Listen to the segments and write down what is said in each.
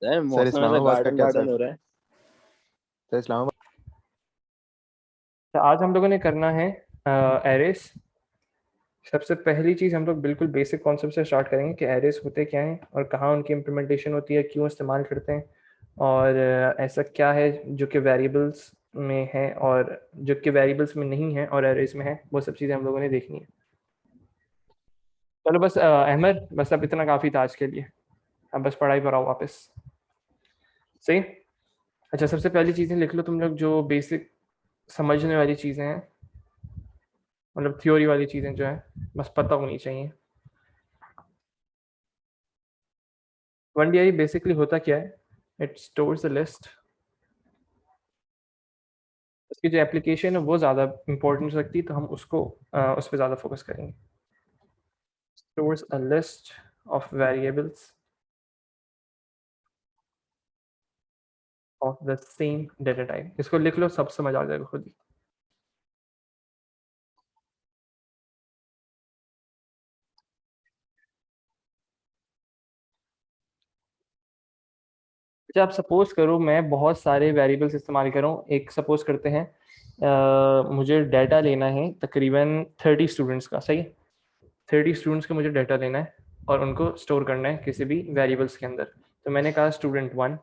Sir sir मौसम ऐसा इस्लामाबाद का गार्डन कैसा? गार्डन हो रहा है। सर इस्लामाबाद। तो आज हम लोगों ने करना है एरेस। सबसे पहली चीज़ हम लोग बिल्कुल बेसिक कॉन्सेप्ट से स्टार्ट करेंगे कि एरेस होते क्या हैं और कहाँ उनकी इम्प्लीमेंटेशन होती है, क्यों इस्तेमाल करते हैं, और ऐसा क्या है जो कि वेरिएबल्स में है और जो कि वेरिएबल्स में नहीं है और एरेस में है। वो सब चीज़ें हम लोगों ने देखनी है। चलो बस अहमद, बस अब इतना काफ़ी था आज के लिए। अब बस पढ़ाई पर आओ वापस। सही। अच्छा, सबसे पहली चीज़ें लिख लो तुम लोग जो बेसिक समझने वाली चीज़ें हैं, मतलब थ्योरी वाली चीज़ें जो है बस पता होनी चाहिए। 1DI बेसिकली होता क्या है? It stores a list. उसकी जो एप्लीकेशन है वो ज़्यादा इंपॉर्टेंट हो सकती है, तो हम उसको उस पर ज़्यादा फोकस करेंगे। Stores a list of variables of the same data type. इसको लिख लो, सब समझ आ जाएगा खुद ही। अच्छा, आप सपोज करो मैं बहुत सारे वेरिएबल्स इस्तेमाल कर रहा हूँ। एक सपोज करते हैं मुझे डाटा लेना है तकरीबन 30 स्टूडेंट्स का। सही। 30 स्टूडेंट्स का मुझे डाटा लेना है और उनको स्टोर करना है किसी भी वेरिएबल्स के अंदर। तो मैंने कहा student 1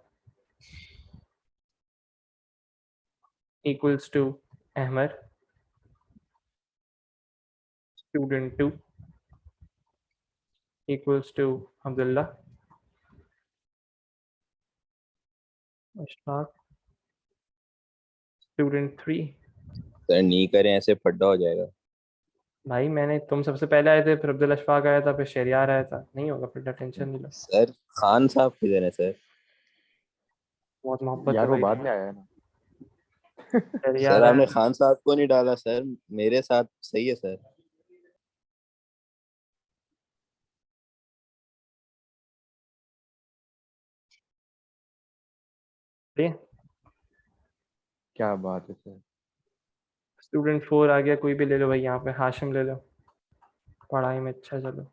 equals to Ahmad, student 2 equals to Abdullah, Ashfaq, student 3। Sir नहीं करें, ऐसे फड्डा हो जाएगा। भाई मैंने, तुम सबसे पहले आए थे, फिर अब्दुल अशफाक आया था, फिर शहरियार आया था। नहीं होगा फिर, टेंशन नहीं लो। सर खान साहब किधर है सर? बहुत मोहब्बत है यार वो भाई। बाद में आया है ना। सर शहरियार आया। आपने खान साहब को नहीं डाला सर। मेरे साथ सही है सर। क्या बात है सर। स्टूडेंट 4 आ गया, कोई भी ले लो भाई, यहाँ पे हाशिम ले लो, पढ़ाई में अच्छा चलो।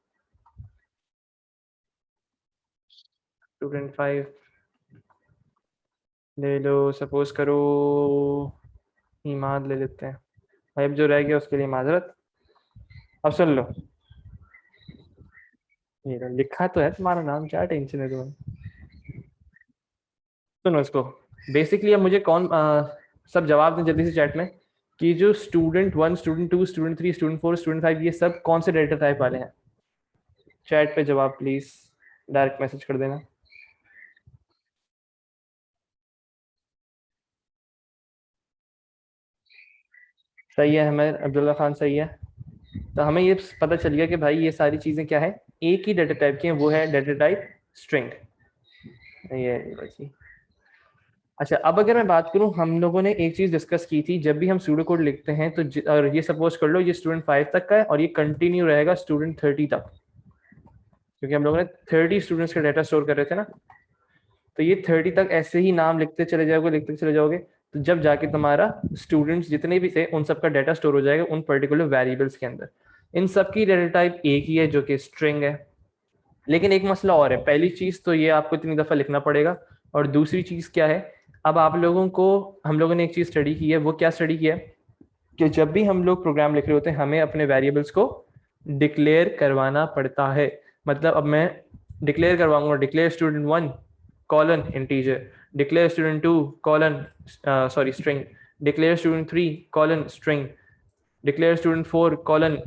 स्टूडेंट 5 ले लो, सपोज करो इमाद ले लेते हैं। भाई अब जो रह गया उसके लिए माजरत। अब सुन लो, ये लो, लिखा तो है तुम्हारा नाम, क्या टेंशन है तुम्हें। सुनो इसको। बेसिकली अब मुझे कौन सब जवाब दें जल्दी से चैट में कि जो student 1, student 2, student 3, student 4, student 5, ये सब कौन से डेटा टाइप वाले हैं। चैट पे जवाब प्लीज, डायरेक्ट मैसेज कर देना। सही है हमें, अब्दुल्ला खान सही है। तो हमें ये पता चल गया कि भाई ये सारी चीजें क्या है, एक ही डेटा टाइप की हैं, वो है डेटा टाइप स्ट्रिंग। ये बची। अच्छा, अब अगर मैं बात करूं, हम लोगों ने एक चीज डिस्कस की थी, जब भी हम सूडो कोड लिखते हैं तो और ये सपोज कर लो ये स्टूडेंट 5 तक का है और ये कंटिन्यू रहेगा स्टूडेंट 30 तक, क्योंकि हम लोगों ने 30 स्टूडेंट्स का डाटा स्टोर कर रहे थे ना। तो ये 30 तक ऐसे ही नाम लिखते चले जाओगे, लिखते चले जाओगे, तो जब जाके तुम्हारा स्टूडेंट्स जितने भी थे उन सबका डाटा स्टोर हो जाएगा उन पर्टिकुलर वेरिएबल्स के अंदर। इन सबकी डाटा टाइप एक ही है जो कि स्ट्रिंग है। लेकिन एक मसला और है। पहली चीज तो ये आपको इतनी दफा लिखना पड़ेगा, और दूसरी चीज क्या है, अब आप लोगों को, हम लोगों ने एक चीज स्टडी की है। वो क्या स्टडी किया है कि जब भी हम लोग प्रोग्राम लिख रहे होते हैं हमें अपने वेरिएबल्स को डिक्लेयर करवाना पड़ता है। मतलब अब मैं डिक्लेयर करवाऊंगा, declare student 1 colon integer, declare student 2 colon sorry string, declare student 3 colon string, declare student 4 colon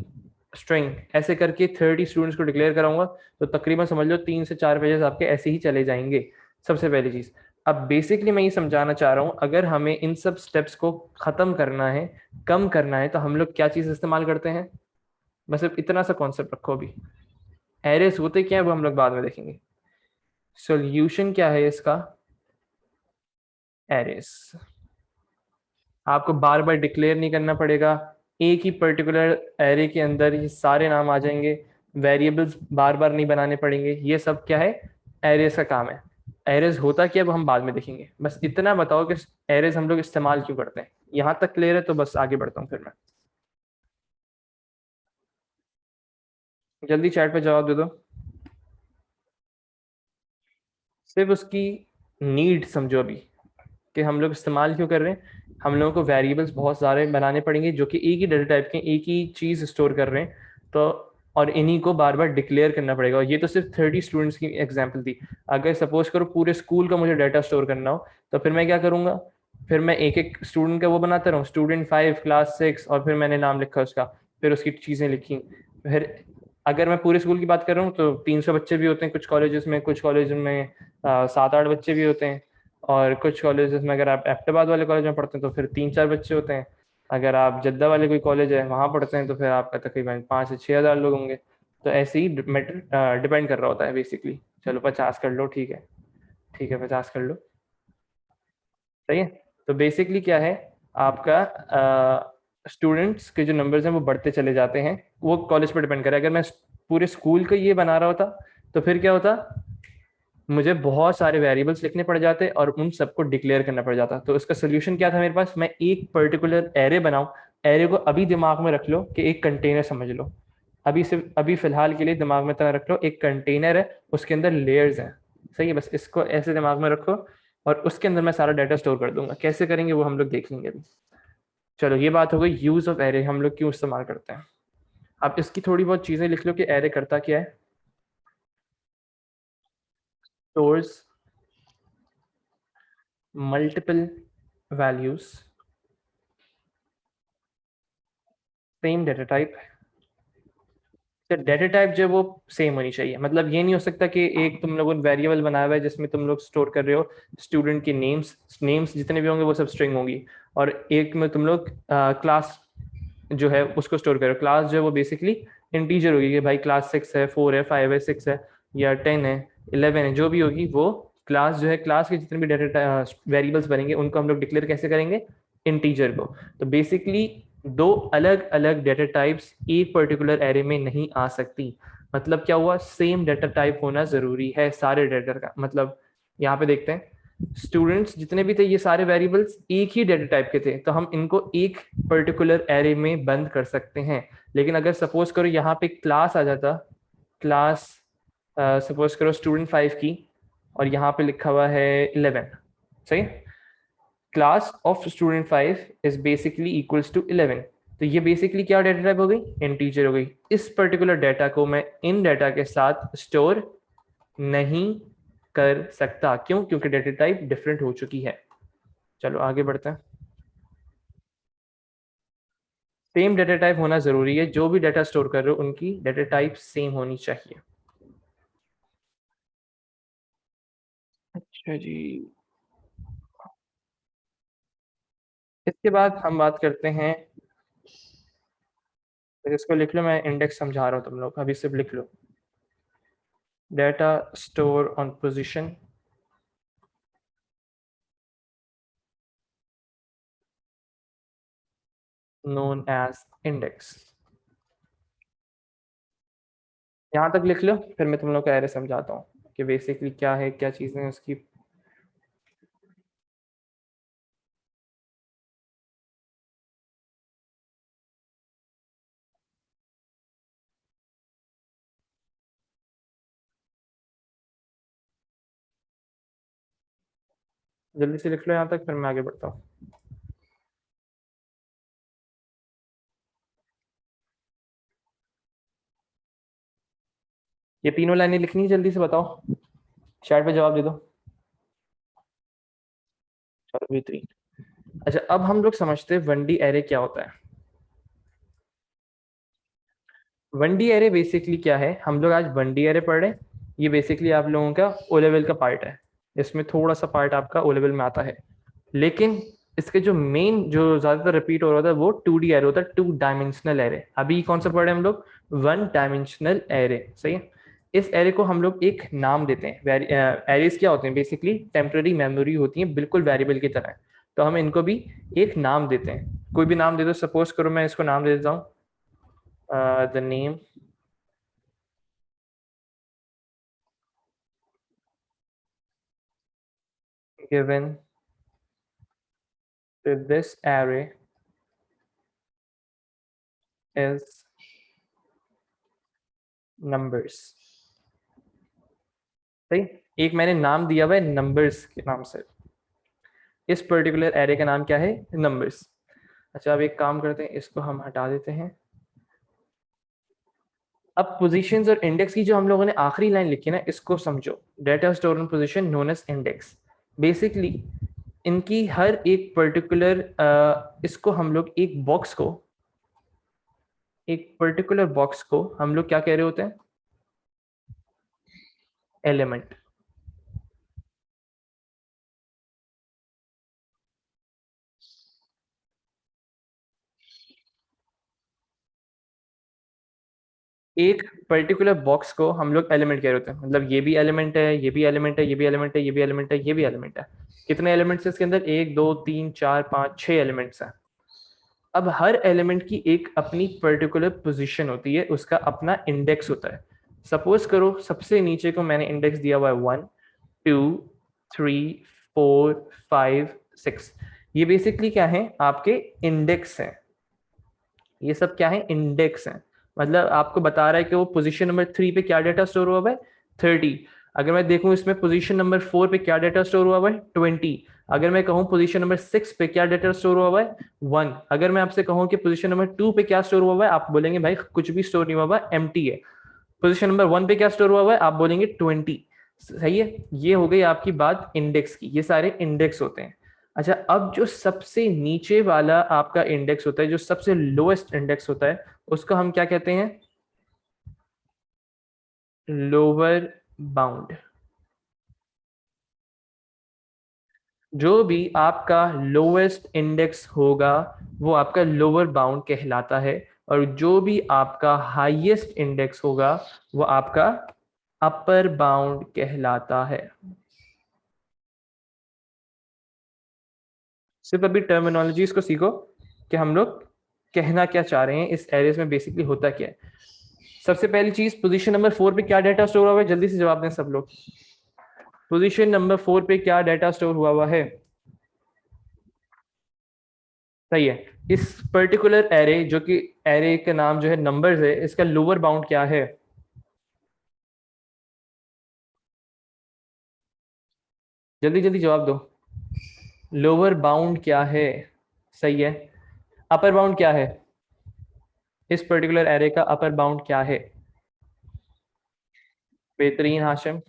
string, ऐसे करके 30 स्टूडेंट्स को डिक्लेयर कराऊंगा। तो तकरीबन समझ लो 3 से 4 पेजेस आपके ऐसे ही चले जाएंगे। सबसे पहली चीज। अब बेसिकली मैं ये समझाना चाह रहा हूँ, अगर हमें इन सब स्टेप्स को खत्म करना है, कम करना है, तो हम लोग क्या चीज इस्तेमाल करते हैं। बस सिर्फ इतना सा कॉन्सेप्ट रखो अभी। एरेस होते क्या है वो हम लोग बाद में देखेंगे। सोल्यूशन क्या है इसका, एरेस। आपको बार बार डिक्लेयर नहीं करना पड़ेगा, एक ही पर्टिकुलर एरे के अंदर ये सारे नाम आ जाएंगे। वेरिएबल्स बार बार नहीं बनाने पड़ेंगे। ये सब क्या है, एरेस का काम है। एरेस होता क्या है वो हम बाद में देखेंगे। बस इतना बताओ कि एरेस हम लोग इस्तेमाल क्यों करते हैं। यहां तक क्लियर है तो बस आगे बढ़ता हूँ फिर मैं। जल्दी चैट पे जवाब दे दो। सिर्फ उसकी नीड समझो अभी कि हम लोग इस्तेमाल क्यों कर रहे हैं। हम लोगों को वेरिएबल्स बहुत सारे बनाने पड़ेंगे जो कि एक ही डेटा टाइप के, एक ही चीज़ स्टोर कर रहे हैं, तो और इन्हीं को बार बार डिक्लेयर करना पड़ेगा। और ये तो सिर्फ 30 स्टूडेंट्स की एग्जाम्पल थी। अगर सपोज करो पूरे स्कूल का मुझे डाटा स्टोर करना हो, तो फिर मैं क्या करूँगा, फिर मैं एक एक स्टूडेंट का वो बनाता रहूँ, स्टूडेंट 5 क्लास 6, और फिर मैंने नाम लिखा उसका, फिर उसकी चीज़ें लिखी। फिर अगर मैं पूरे स्कूल की बात कर रहा हूँ तो 300 बच्चे भी होते हैं कुछ कॉलेजेस में, कुछ कॉलेज में 7-8 बच्चे भी होते हैं, और कुछ कॉलेजेस में अगर आप एबटाबाद वाले कॉलेज में पढ़ते हैं तो फिर 3-4 बच्चे होते हैं। अगर आप जद्दा वाले कोई कॉलेज है वहाँ पढ़ते हैं तो फिर आपका तकरीबन 5 से 6 हज़ार लोग होंगे। तो ऐसे ही मैटर डिपेंड कर रहा होता है बेसिकली। चलो 50 कर लो, ठीक है, ठीक है 50 कर लो, सही है। तो बेसिकली क्या है, आपका स्टूडेंट्स के जो नंबर्स हैं वो बढ़ते चले जाते हैं, वो कॉलेज पर डिपेंड करे। अगर मैं पूरे स्कूल का ये बना रहा होता तो फिर क्या होता, मुझे बहुत सारे वेरिएबल्स लिखने पड़ जाते और उन सबको डिक्लेयर करना पड़ जाता। तो इसका सोल्यूशन क्या था मेरे पास, मैं एक पर्टिकुलर एरे बनाऊं। एरे को अभी दिमाग में रख लो कि एक कंटेनर समझ लो, अभी सिर्फ अभी फिलहाल के लिए दिमाग में तरह रख लो, एक कंटेनर है, उसके अंदर लेयर्स हैं, सही है। बस इसको ऐसे दिमाग में रखो और उसके अंदर मैं सारा डाटा स्टोर कर दूंगा। कैसे करेंगे वो हम लोग देख लेंगे अभी। चलो ये बात हो गई यूज ऑफ एरे, हम लोग क्यों इस्तेमाल करते हैं। अब इसकी थोड़ी बहुत चीजें लिख लो कि एरे करता क्या है। Stores multiple values same data type. तो डेटा टाइप जो है वो सेम होनी चाहिए, मतलब ये नहीं हो सकता कि एक तुम लोगों ने वेरिएबल बनाया हुआ है जिसमें तुम लोग स्टोर कर रहे हो स्टूडेंट के नेम्स, नेम्स जितने भी होंगे वो सब स्ट्रिंग होंगी, और एक में तुम लोग क्लास जो है उसको स्टोर करो। क्लास जो है वो बेसिकली इंटीजर होगी कि भाई क्लास 6 है, 4 है, 5 है, 6 है, या 10 है, 11 है, जो भी होगी वो क्लास जो है, क्लास के जितने भी डेटा वेरिएबल्स बनेंगे उनको हम लोग डिक्लेयर कैसे करेंगे, इंटीजर को। तो बेसिकली दो अलग अलग डेटा टाइप्स एक पर्टिकुलर एरे में नहीं आ सकती। मतलब क्या हुआ, सेम डेटा टाइप होना जरूरी है सारे डेटा का। मतलब यहाँ पे देखते हैं, स्टूडेंट्स जितने भी थे ये सारे वेरिएबल्स एक ही डेटा टाइप के थे, तो हम इनको एक पर्टिकुलर एरे में बंद कर सकते हैं। लेकिन अगर सपोज करो यहाँ पे क्लास आ जाता, क्लास सपोज करो स्टूडेंट 5 की, और यहाँ पे लिखा हुआ है 11, सही। Class of student 5 is basically equals to 11। तो ये बेसिकली क्या डेटा टाइप हो गई, इंटीजर हो गई। इस पर्टिकुलर डेटा को मैं इन डेटा के साथ स्टोर नहीं कर सकता, क्यों, क्योंकि डेटा टाइप डिफरेंट हो चुकी है। चलो आगे बढ़ते हैं। सेम डेटा टाइप होना जरूरी है, जो भी डेटा स्टोर कर रहे हो उनकी डेटा टाइप सेम होनी चाहिए। अच्छा जी, इसके बाद हम बात करते हैं, इसको लिख लो, मैं इंडेक्स समझा रहा हूँ, तुम लोग अभी सिर्फ लिख लो। Data store on position known as index. यहाँ तक लिख लो, फिर मैं तुम लोग को एरे समझाता हूँ कि बेसिकली क्या है, क्या चीज़ें हैं उसकी। जल्दी से लिख लो यहाँ तक, फिर मैं आगे बढ़ता हूँ। ये तीनों लाइनें लिखनी है, जल्दी से बताओ, चैट पे जवाब दे दो। चलो बेहतरीन। अच्छा अब हम लोग समझते हैं वन डी एरे क्या होता है। वन डी एरे बेसिकली क्या है, हम लोग आज वन डी एरे पढ़ रहे हैं। ये बेसिकली आप लोगों का ओ लेवल का पार्ट है, इसमें थोड़ा सा पार्ट आपका ओ लेवल में आता है। लेकिन इसके जो मेन, जो ज्यादातर रिपीट हो रहा था वो 2D एरे होता है, 2 डायमेंशनल एरे। अभी कौन सा पढ़ रहे हैं हम लोग, 1 डायमेंशनल एरे, सही है। इस एरे को हम लोग एक नाम देते हैं। एरेज क्या होते हैं, बेसिकली टेम्पररी मेमोरी होती है, बिल्कुल वेरिएबल की तरह। तो हम इनको भी एक नाम देते हैं, कोई भी नाम दे दो। सपोज करो मैं इसको नाम दे देता हूँ the name given to this array is numbers, सही। एक मैंने नाम दिया हुआ है नंबर्स के नाम से, इस पर्टिकुलर एरे का नाम क्या है, नंबर्स। अच्छा अब एक काम करते हैं, इसको हम हटा देते हैं। अब पोजीशंस और इंडेक्स की जो हम लोगों ने आखिरी लाइन लिखी ना, इसको समझो। Data store in position known as index. Basically इनकी हर एक पर्टिकुलर इसको हम लोग एक बॉक्स को, एक पर्टिकुलर बॉक्स को हम लोग क्या कह रहे होते हैं, एलिमेंट। एक पर्टिकुलर बॉक्स को हम लोग एलिमेंट कह रहे होते हैं, मतलब ये भी एलिमेंट है, ये भी एलिमेंट है, ये भी एलिमेंट है, ये भी एलिमेंट है, ये भी एलिमेंट है। कितने एलिमेंट्स है इसके अंदर, 1 2 3 4 5 6 एलिमेंट्स हैं। अब हर एलिमेंट की एक अपनी पर्टिकुलर पोजीशन होती है, उसका अपना इंडेक्स होता है। सपोज करो सबसे नीचे को मैंने इंडेक्स दिया हुआ है 1 2 3 4 5 6। ये बेसिकली क्या है, आपके इंडेक्स हैं। ये सब क्या है, इंडेक्स हैं। मतलब आपको बता रहा है कि वो पोजीशन नंबर 3 पे क्या डाटा स्टोर हुआ है, 30। अगर मैं देखूं इसमें पोजीशन नंबर 4 पे क्या डाटा स्टोर हुआ है, 20। अगर मैं कहूं पोजीशन नंबर 6 पे क्या डाटा स्टोर हुआ है, 1। अगर मैं आपसे कहूं कि पोजीशन नंबर 2 पे क्या स्टोर हुआ है, आप बोलेंगे भाई कुछ भी स्टोर नहीं हुआ है, एम्प्टी है। पोजीशन नंबर 1 पे क्या स्टोर हुआ है, आप बोलेंगे 20। सही है, ये हो गई आपकी बात इंडेक्स की, ये सारे इंडेक्स होते हैं। अच्छा अब जो सबसे नीचे वाला आपका इंडेक्स होता है, जो सबसे लोएस्ट इंडेक्स होता है, उसको हम क्या कहते हैं, लोअर बाउंड। जो भी आपका लोएस्ट इंडेक्स होगा वो आपका लोअर बाउंड कहलाता है, और जो भी आपका हाईएस्ट इंडेक्स होगा वो आपका अपर बाउंड कहलाता है। सिर्फ अभी टर्मिनोलॉजीज को सीखो कि हम लोग कहना क्या चाह रहे हैं, इस एरेज में बेसिकली होता क्या है। सबसे पहली चीज, पोजीशन नंबर 4 पे क्या डाटा स्टोर हुआ है, जल्दी से जवाब दें सब लोग। पोजीशन नंबर 4 पे क्या डाटा स्टोर हुआ है, सही है। इस पर्टिकुलर एरे, जो कि एरे का नाम जो है नंबर्स है, इसका लोअर बाउंड क्या है, जल्दी जल्दी जवाब दो। लोअर बाउंड क्या है, सही है। अपर बाउंड क्या है, इस पर्टिकुलर एरे का अपर बाउंड क्या है। बेहतरीन हाशिम।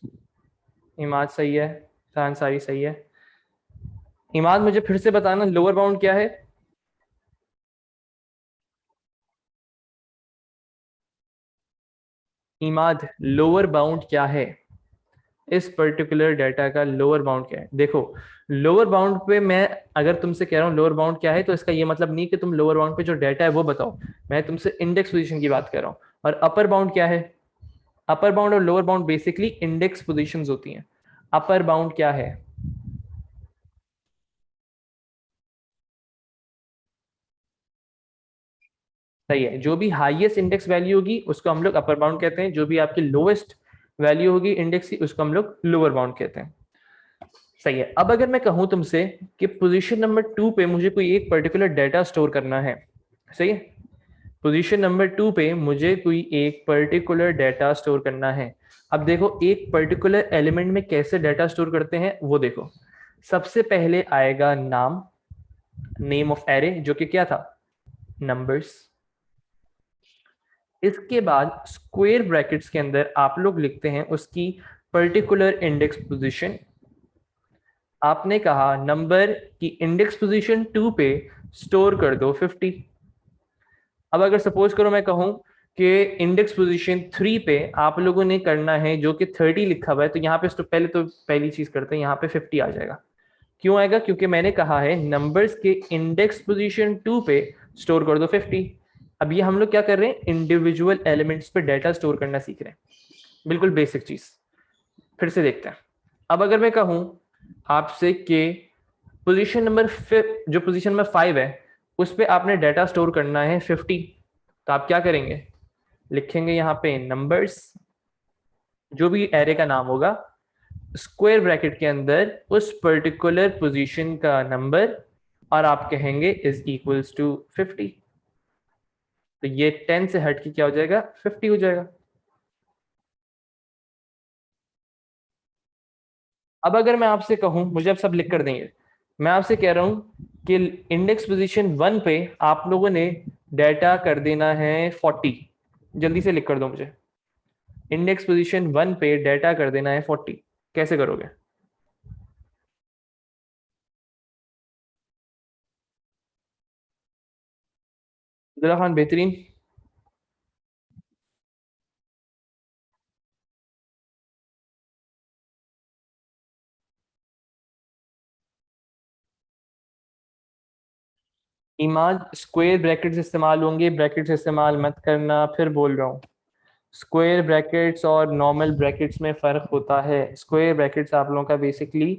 इमाद सही है, फरहान सारी सही है। इमाद मुझे फिर से बताना लोअर बाउंड क्या है। इमाद लोअर बाउंड क्या है, इस पर्टिकुलर डाटा का लोअर बाउंड क्या है। देखो लोअर बाउंड पे मैं अगर तुमसे कह रहा हूँ लोअर बाउंड क्या है, तो इसका ये मतलब नहीं कि तुम लोअर बाउंड पे जो डाटा है वो बताओ। मैं तुमसे इंडेक्स पोजीशन की बात कर रहा हूँ। और अपर बाउंड क्या है, अपर बाउंड और lower bound basically index positions होती हैं। अपर बाउंड क्या है, सही है। जो भी हाईएस्ट इंडेक्स वैल्यू होगी उसको हम लोग अपर बाउंड कहते हैं, जो भी आपकी लोएस्ट वैल्यू होगी इंडेक्स की उसको हम लोग लोअर बाउंड कहते हैं। सही है। अब अगर मैं कहूं तुमसे कि पोजीशन नंबर 2 पे मुझे कोई एक पर्टिकुलर डाटा स्टोर करना है, सही है। पोजीशन नंबर 2 पे मुझे कोई एक पर्टिकुलर डाटा स्टोर करना है। अब देखो एक पर्टिकुलर एलिमेंट में कैसे डाटा स्टोर करते हैं वो देखो। सबसे पहले आएगा नाम, नेम ऑफ एरे, जो कि क्या था, नंबर्स। इसके बाद स्क्वायर ब्रैकेट्स के अंदर आप लोग लिखते हैं उसकी पर्टिकुलर इंडेक्स पोजीशन। आपने कहा नंबर की इंडेक्स पोजीशन 2 पे स्टोर कर दो 50। अब अगर सपोज करो मैं कहूं कि इंडेक्स पोजीशन 3 पे आप लोगों ने करना है जो कि 30 लिखा हुआ है, तो यहाँ पे तो पहली चीज करते हैं, यहाँ पे 50 आ जाएगा। क्यों आएगा, क्योंकि मैंने कहा है नंबर्स के इंडेक्स पोजीशन 2 पे स्टोर कर दो 50। अब ये हम लोग क्या कर रहे हैं, इंडिविजुअल एलिमेंट्स पे डाटा स्टोर करना सीख रहे हैं, बिल्कुल बेसिक चीज। फिर से देखते हैं। अब अगर मैं कहूं आपसे कि पोजीशन नंबर जो पोजीशन नंबर 5 है उस पे आपने डाटा स्टोर करना है 50, तो आप क्या करेंगे, लिखेंगे यहाँ पे नंबर्स, जो भी एरे का नाम होगा, स्क्वायर ब्रैकेट के अंदर उस पर्टिकुलर पोजीशन का नंबर, और आप कहेंगे इज इक्वल्स टू 50। तो ये 10 से हट के क्या हो जाएगा, 50 हो जाएगा। अब अगर मैं आपसे कहूं, मुझे अब सब लिख कर देंगे, मैं आपसे कह रहा हूं कि इंडेक्स पोजीशन 1 पे आप लोगों ने डाटा कर देना है 40, जल्दी से लिख कर दो मुझे। इंडेक्स पोजीशन 1 पे डाटा कर देना है 40, कैसे करोगे? अब्दुल्ला खान बेहतरीन। इमाद, स्क्वायर ब्रैकेट्स इस्तेमाल होंगे, ब्रैकेट्स इस्तेमाल मत करना, फिर बोल रहा हूँ। स्क्वायर ब्रैकेट्स और नॉर्मल ब्रैकेट्स में फ़र्क होता है। स्क्वायर ब्रैकेट्स आप लोगों का बेसिकली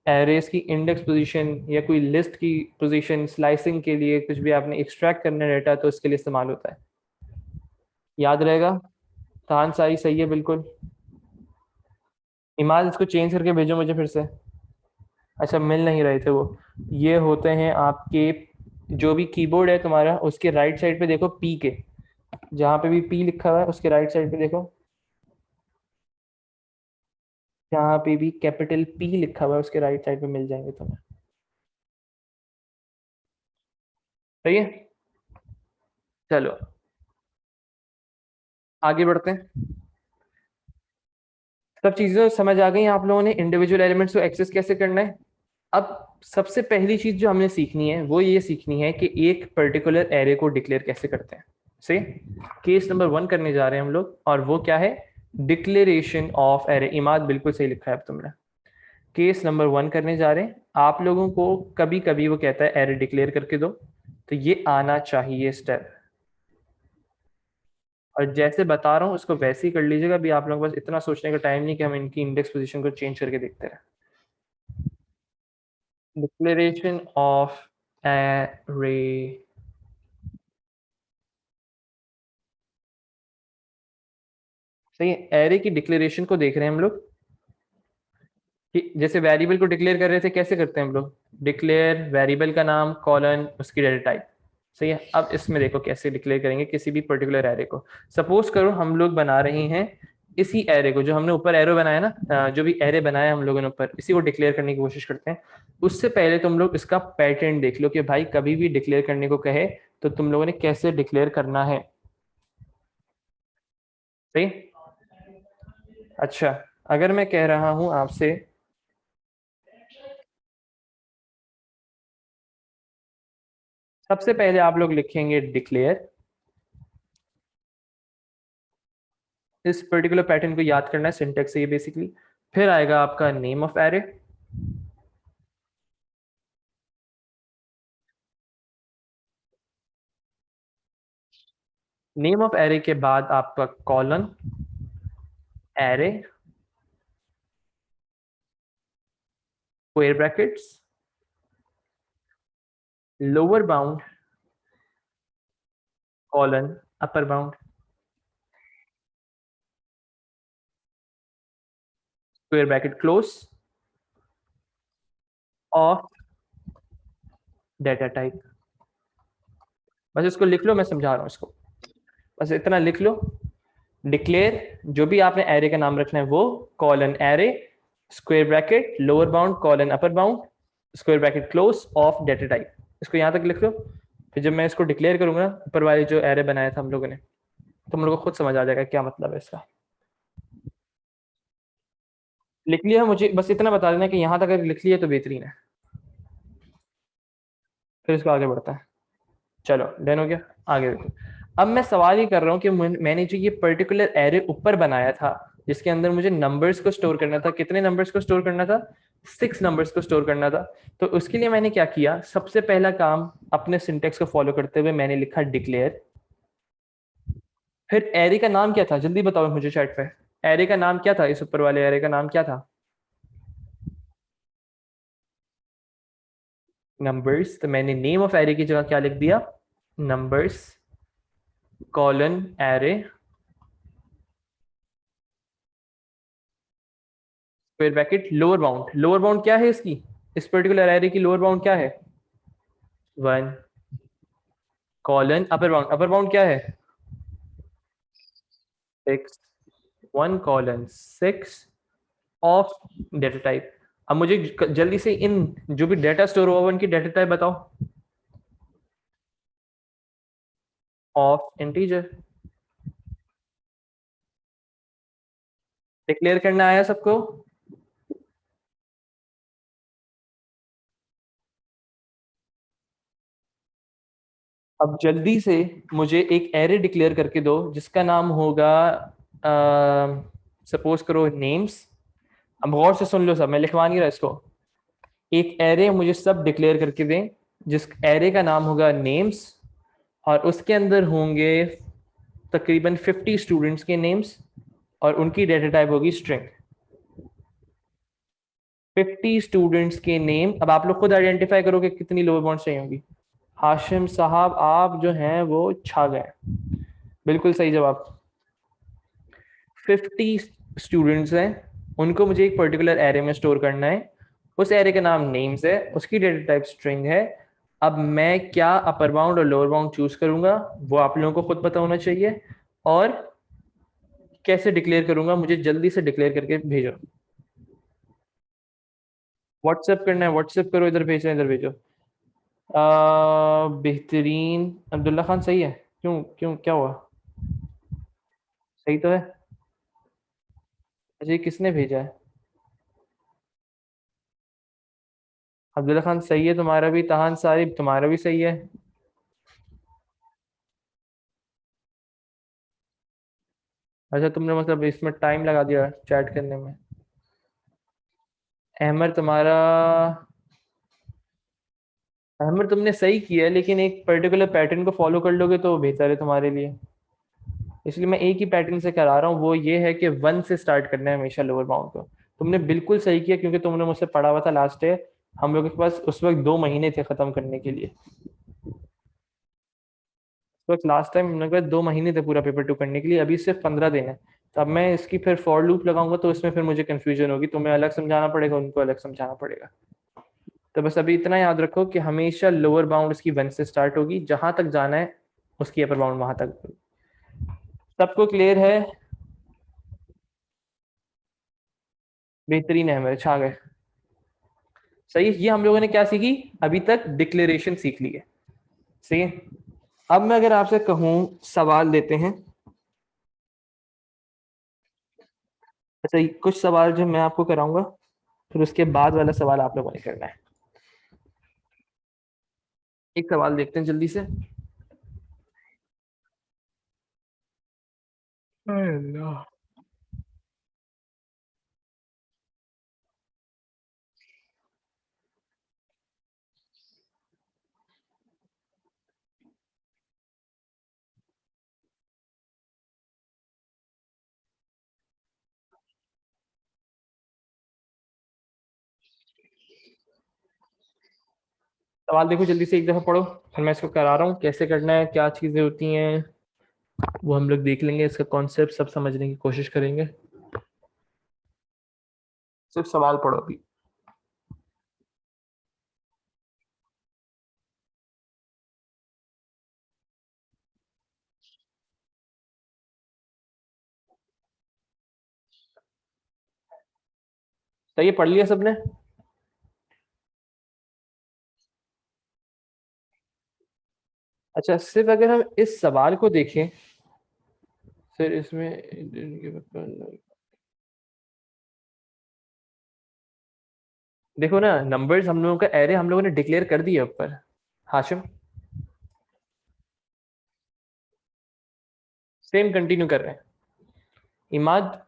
एरेज की इंडेक्स पोजीशन या कोई लिस्ट की पोजीशन स्लाइसिंग के लिए, कुछ भी आपने एक्सट्रैक्ट करना डाटा तो इसके लिए इस्तेमाल होता है, याद रहेगा। तान सारी सही है बिल्कुल। इमाद, इसको चेंज करके भेजो मुझे फिर से। अच्छा, मिल नहीं रहे थे वो। ये होते हैं आपके, जो भी कीबोर्ड है तुम्हारा उसके राइट साइड पे देखो, पी के जहाँ पे भी पी लिखा हुआ है उसके राइट साइड पे देखो, जहाँ पे भी कैपिटल पी लिखा हुआ है उसके राइट साइड पे मिल जाएंगे तुम्हें। सही है, चलो आगे बढ़ते हैं। सब चीजें समझ आ गई आप लोगों ने, इंडिविजुअल एलिमेंट्स को एक्सेस कैसे करना है। अब सबसे पहली चीज जो हमने सीखनी है वो ये सीखनी है कि एक पर्टिकुलर एरे को डिक्लेयर कैसे करते हैं। सही, केस नंबर 1 करने जा रहे हैं हम लोग, और वो क्या है? Declaration of array. इमाद बिल्कुल सही लिखा है अब तुमने। केस नंबर 1 करने जा रहे हैं। आप लोगों को कभी कभी वो कहता है एरे डिक्लेयर करके दो, तो ये आना चाहिए स्टेप, और जैसे बता रहा हूँ उसको वैसे ही कर लीजिएगा। अभी आप लोगों के पास इतना सोचने का टाइम नहीं कि हम इनकी इंडेक्स पोजीशन को चेंज करके देखते रहे। Declaration of array. सही है, एरे की डिक्लेरेशन को देख रहे हैं हम लोग कि जैसे वेरिएबल को डिक्लेयर कर रहे थे, कैसे करते हैं हम लोग? डिक्लेयर वेरिएबल का नाम, कॉलन, उसकी डेटा टाइप। सही है, अब इसमें देखो कैसे डिक्लेयर करेंगे किसी भी पर्टिकुलर एरे को। सपोज करो हम लोग बना रहे हैं इसी एरे को, जो हमने ऊपर एरो बनाया ना, जो भी एरे बनाया हम लोगों ने ऊपर, इसी को डिक्लेयर करने की कोशिश करते हैं। उससे पहले तुम लोग इसका पैटर्न देख लो कि भाई कभी भी डिक्लेयर करने को कहे तो तुम लोगों ने कैसे डिक्लेयर करना है। सही। अच्छा, अगर मैं कह रहा हूं आपसे, सबसे पहले आप लोग लिखेंगे डिक्लेयर। इस पर्टिकुलर पैटर्न को याद करना है, सिंटेक्स है ये बेसिकली। फिर आएगा आपका name of array, name of array के बाद आपका colon, array, square brackets, lower bound, colon, upper bound, square bracket close of data type. बस इसको लिख लो, मैं समझा रहा हूं इसको, बस इतना लिख लो। डिक्लेयर, जो भी आपने एरे का नाम रखना है वो, colon array, square bracket lower bound colon upper bound, square bracket close of data type. इसको यहां तक लिख लो। फिर जब मैं इसको डिक्लेयर करूंगा ना, ऊपर वाले जो एरे बनाया था हम लोगों ने, तुम लोगों को खुद समझ आ जाएगा क्या मतलब है इसका। लिख लिया? मुझे बस इतना बता देना कि यहां तक अगर लिख लिया तो बेहतरीन है, फिर इसको आगे बढ़ता है। चलो डन हो गया, आगे देखो। अब मैं सवाल ही कर रहा हूँ कि मैंने जो ये पर्टिकुलर एरे ऊपर बनाया था, जिसके अंदर मुझे नंबर्स को स्टोर करना था, कितने नंबर्स को स्टोर करना था? 6 नंबर्स को स्टोर करना था। तो उसके लिए मैंने क्या किया, सबसे पहला काम अपने सिंटेक्स को फॉलो करते हुए मैंने लिखा डिक्लेयर। फिर एरे का नाम क्या था, जल्दी बताओ मुझे चैट पे। एरे का नाम क्या था, इस ऊपर वाले एरे का नाम क्या था? नंबर्स। तो मैंने नेम ऑफ एरे की जगह क्या लिख दिया? Numbers, colon array, square bracket lower bound. Lower bound क्या है इसकी, इस पर्टिकुलर एरे की लोअर बाउंड क्या है? 1। Colon upper bound, upper bound क्या है? 6। 1 कॉलन 6 ऑफ डेटा टाइप। अब मुझे जल्दी से इन जो भी डेटा स्टोर हुआ उनकी डेटा टाइप बताओ। Of integer. डिक्लेयर करना आया सबको? अब जल्दी से मुझे एक एरे डिक्लेयर करके दो जिसका नाम होगा, सपोज करो नेम्स। अब गौर से सुन लो सब, मैं लिखवा नहीं रहा इसको। एक एरे मुझे सब डिक्लेयर करके दें जिस एरे का नाम होगा नेम्स, और उसके अंदर होंगे तकरीबन 50 स्टूडेंट्स के नेम्स और उनकी डेटा टाइप होगी स्ट्रिंग। 50 स्टूडेंट्स के नेम। अब आप लोग खुद आइडेंटिफाई करो कि कितनी लोअर बाउंड चाहिए होगी। हाशिम साहब आप जो हैं वो छा गए, बिल्कुल सही जवाब। 50 स्टूडेंट्स हैं, उनको मुझे एक पर्टिकुलर एरे में स्टोर करना है। उस एरे का नाम नेम्स है, उसकी डेटा टाइप स्ट्रिंग है। अब मैं क्या अपर बाउंड और लोअर बाउंड चूज करूंगा वो आप लोगों को खुद पता होना चाहिए, और कैसे डिक्लेयर करूंगा मुझे जल्दी से डिक्लेयर करके भेजो। व्हाट्सएप करना है व्हाट्सएप करो, इधर भेजना है इधर भेजो। बेहतरीन। अब्दुल्ला खान सही है? क्यों क्यों क्या हुआ? सही तो है। अजय किसने भेजा है? अब्दुल्ला खान सही है तुम्हारा भी, तहान सारिब तुम्हारा भी सही है। अच्छा तुमने मतलब इसमें टाइम लगा दिया चैट करने में। अहमद तुम्हारा, अहमद तुमने सही किया है, लेकिन एक पर्टिकुलर पैटर्न को फॉलो कर लोगे तो बेहतर है तुम्हारे लिए। इसलिए मैं एक ही पैटर्न से करा रहा हूँ, वो ये है कि 1 से स्टार्ट करना है हमेशा लोअर बाउंड को। तुमने बिल्कुल सही किया क्योंकि तुमने मुझसे पढ़ा हुआ था लास्ट डे। हम लोगों के पास उस वक्त 2 महीने थे खत्म करने के लिए। उस वक्त लास्ट टाइम हम लोग के पास 2 महीने थे पूरा पेपर 2 करने के लिए, अभी सिर्फ 15 दिन है। तो अब मैं इसकी फिर फॉर लूप लगाऊंगा तो इसमें फिर मुझे कंफ्यूजन होगी, तुम्हें अलग समझाना पड़ेगा, उनको अलग समझाना पड़ेगा। तो बस अभी इतना याद रखो कि हमेशा लोअर बाउंड उसकी 1 से स्टार्ट होगी, जहां तक जाना है उसकी अपर बाउंड वहां तक। सबको क्लियर है? बेहतरीन है, मेरे छा गए। सही है। ये हम लोगों ने क्या सीखी अभी तक? डिक्लेरेशन सीख ली है। सही है। अब मैं अगर आपसे कहूं सवाल देते हैं, अच्छा कुछ सवाल जो मैं आपको कराऊंगा फिर उसके बाद वाला सवाल आप लोगों ने करना है। एक सवाल देखते हैं जल्दी से। अल्लाह। सवाल देखो जल्दी से, एक दफा पढ़ो, फिर मैं इसको करा रहा हूँ कैसे करना है, क्या चीजें होती हैं वो हम लोग देख लेंगे, इसका कॉन्सेप्ट सब समझने की कोशिश करेंगे। सिर्फ सवाल पढ़ो अभी। तो ये पढ़ लिया सबने? अच्छा सिर्फ अगर हम इस सवाल को देखें फिर इसमें देखो ना, नंबर्स हम लोगों का एरे हम लोगों ने डिक्लेयर कर दिया ऊपर। हाशिम सेम कंटिन्यू कर रहे हैं। इमाद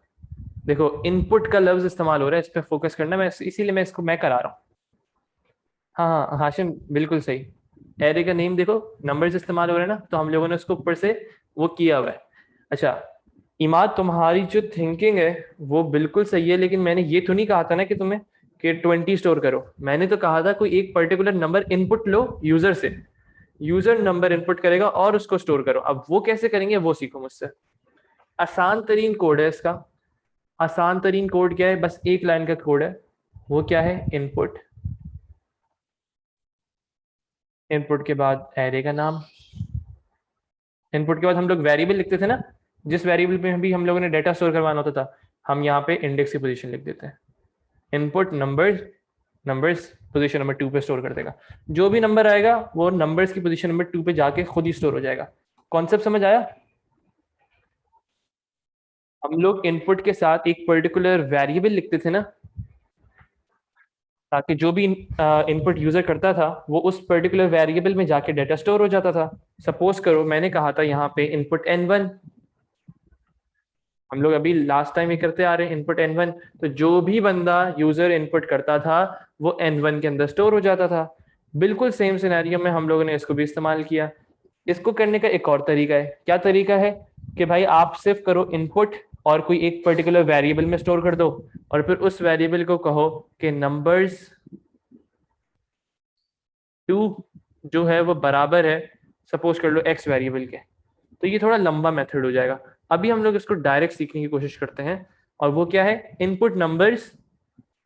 देखो इनपुट का लफ्ज इस्तेमाल हो रहा है, इस पर फोकस करना, मैं इसीलिए मैं इसको मैं करा रहा हूँ। हाँ हाँ हाशिम बिल्कुल सही। एरे का नेम देखो, नंबर्स इस्तेमाल हो रहे हैं ना, तो हम लोगों ने उसको ऊपर से वो किया हुआ है। अच्छा इमाद तुम्हारी जो थिंकिंग है वो बिल्कुल सही है, लेकिन मैंने ये तो नहीं कहा था ना कि तुम्हें कि 20 स्टोर करो। मैंने तो कहा था कोई एक particular number input low user से, यूजर नंबर इनपुट करेगा और उसको स्टोर करो। अब वो कैसे करेंगे वो सीखो मुझसे। आसान तरीन कोड है इसका। आसान तरीन कोड क्या है? बस एक लाइन का कोड है। वो क्या है? इनपुट। इनपुट के बाद एरे का नाम। इनपुट के बाद हम लोग वेरिएबल लिखते थे ना, जिस वेरिएबल में भी हम लोगों ने डेटा स्टोर करवाना होता था, हम यहाँ पे इंडेक्स की पोजीशन लिख देते हैं। इनपुट नंबर्स पोजीशन नंबर 2 पे स्टोर कर देगा। जो भी नंबर आएगा वो नंबर्स की पोजीशन नंबर 2 पे जाके खुद ही स्टोर हो जाएगा। कॉन्सेप्ट समझ आया? हम लोग इनपुट के साथ एक पर्टिकुलर वेरिएबल लिखते थे ना, ताकि जो भी इनपुट यूजर करता था वो उस पर्टिकुलर वेरिएबल में जाके डाटा स्टोर हो जाता था। सपोज करो मैंने कहा था यहाँ पे इनपुट n1, हम लोग अभी लास्ट टाइम ये करते आ रहे हैं इनपुट n1, तो जो भी बंदा यूजर इनपुट करता था वो n1 के अंदर स्टोर हो जाता था। बिल्कुल सेम सिनेरियो में हम लोगों ने इसको भी इस्तेमाल किया। इसको करने का एक और तरीका है। क्या तरीका है? कि भाई आप सिर्फ करो इनपुट और कोई एक पर्टिकुलर वेरिएबल में स्टोर कर दो, और फिर उस वेरिएबल को कहो कि नंबर्स 2 जो है वो बराबर है, सपोज कर लो x वेरिएबल के। तो ये थोड़ा लंबा मेथड हो जाएगा। अभी हम लोग इसको डायरेक्ट सीखने की कोशिश करते हैं, और वो क्या है, इनपुट नंबर्स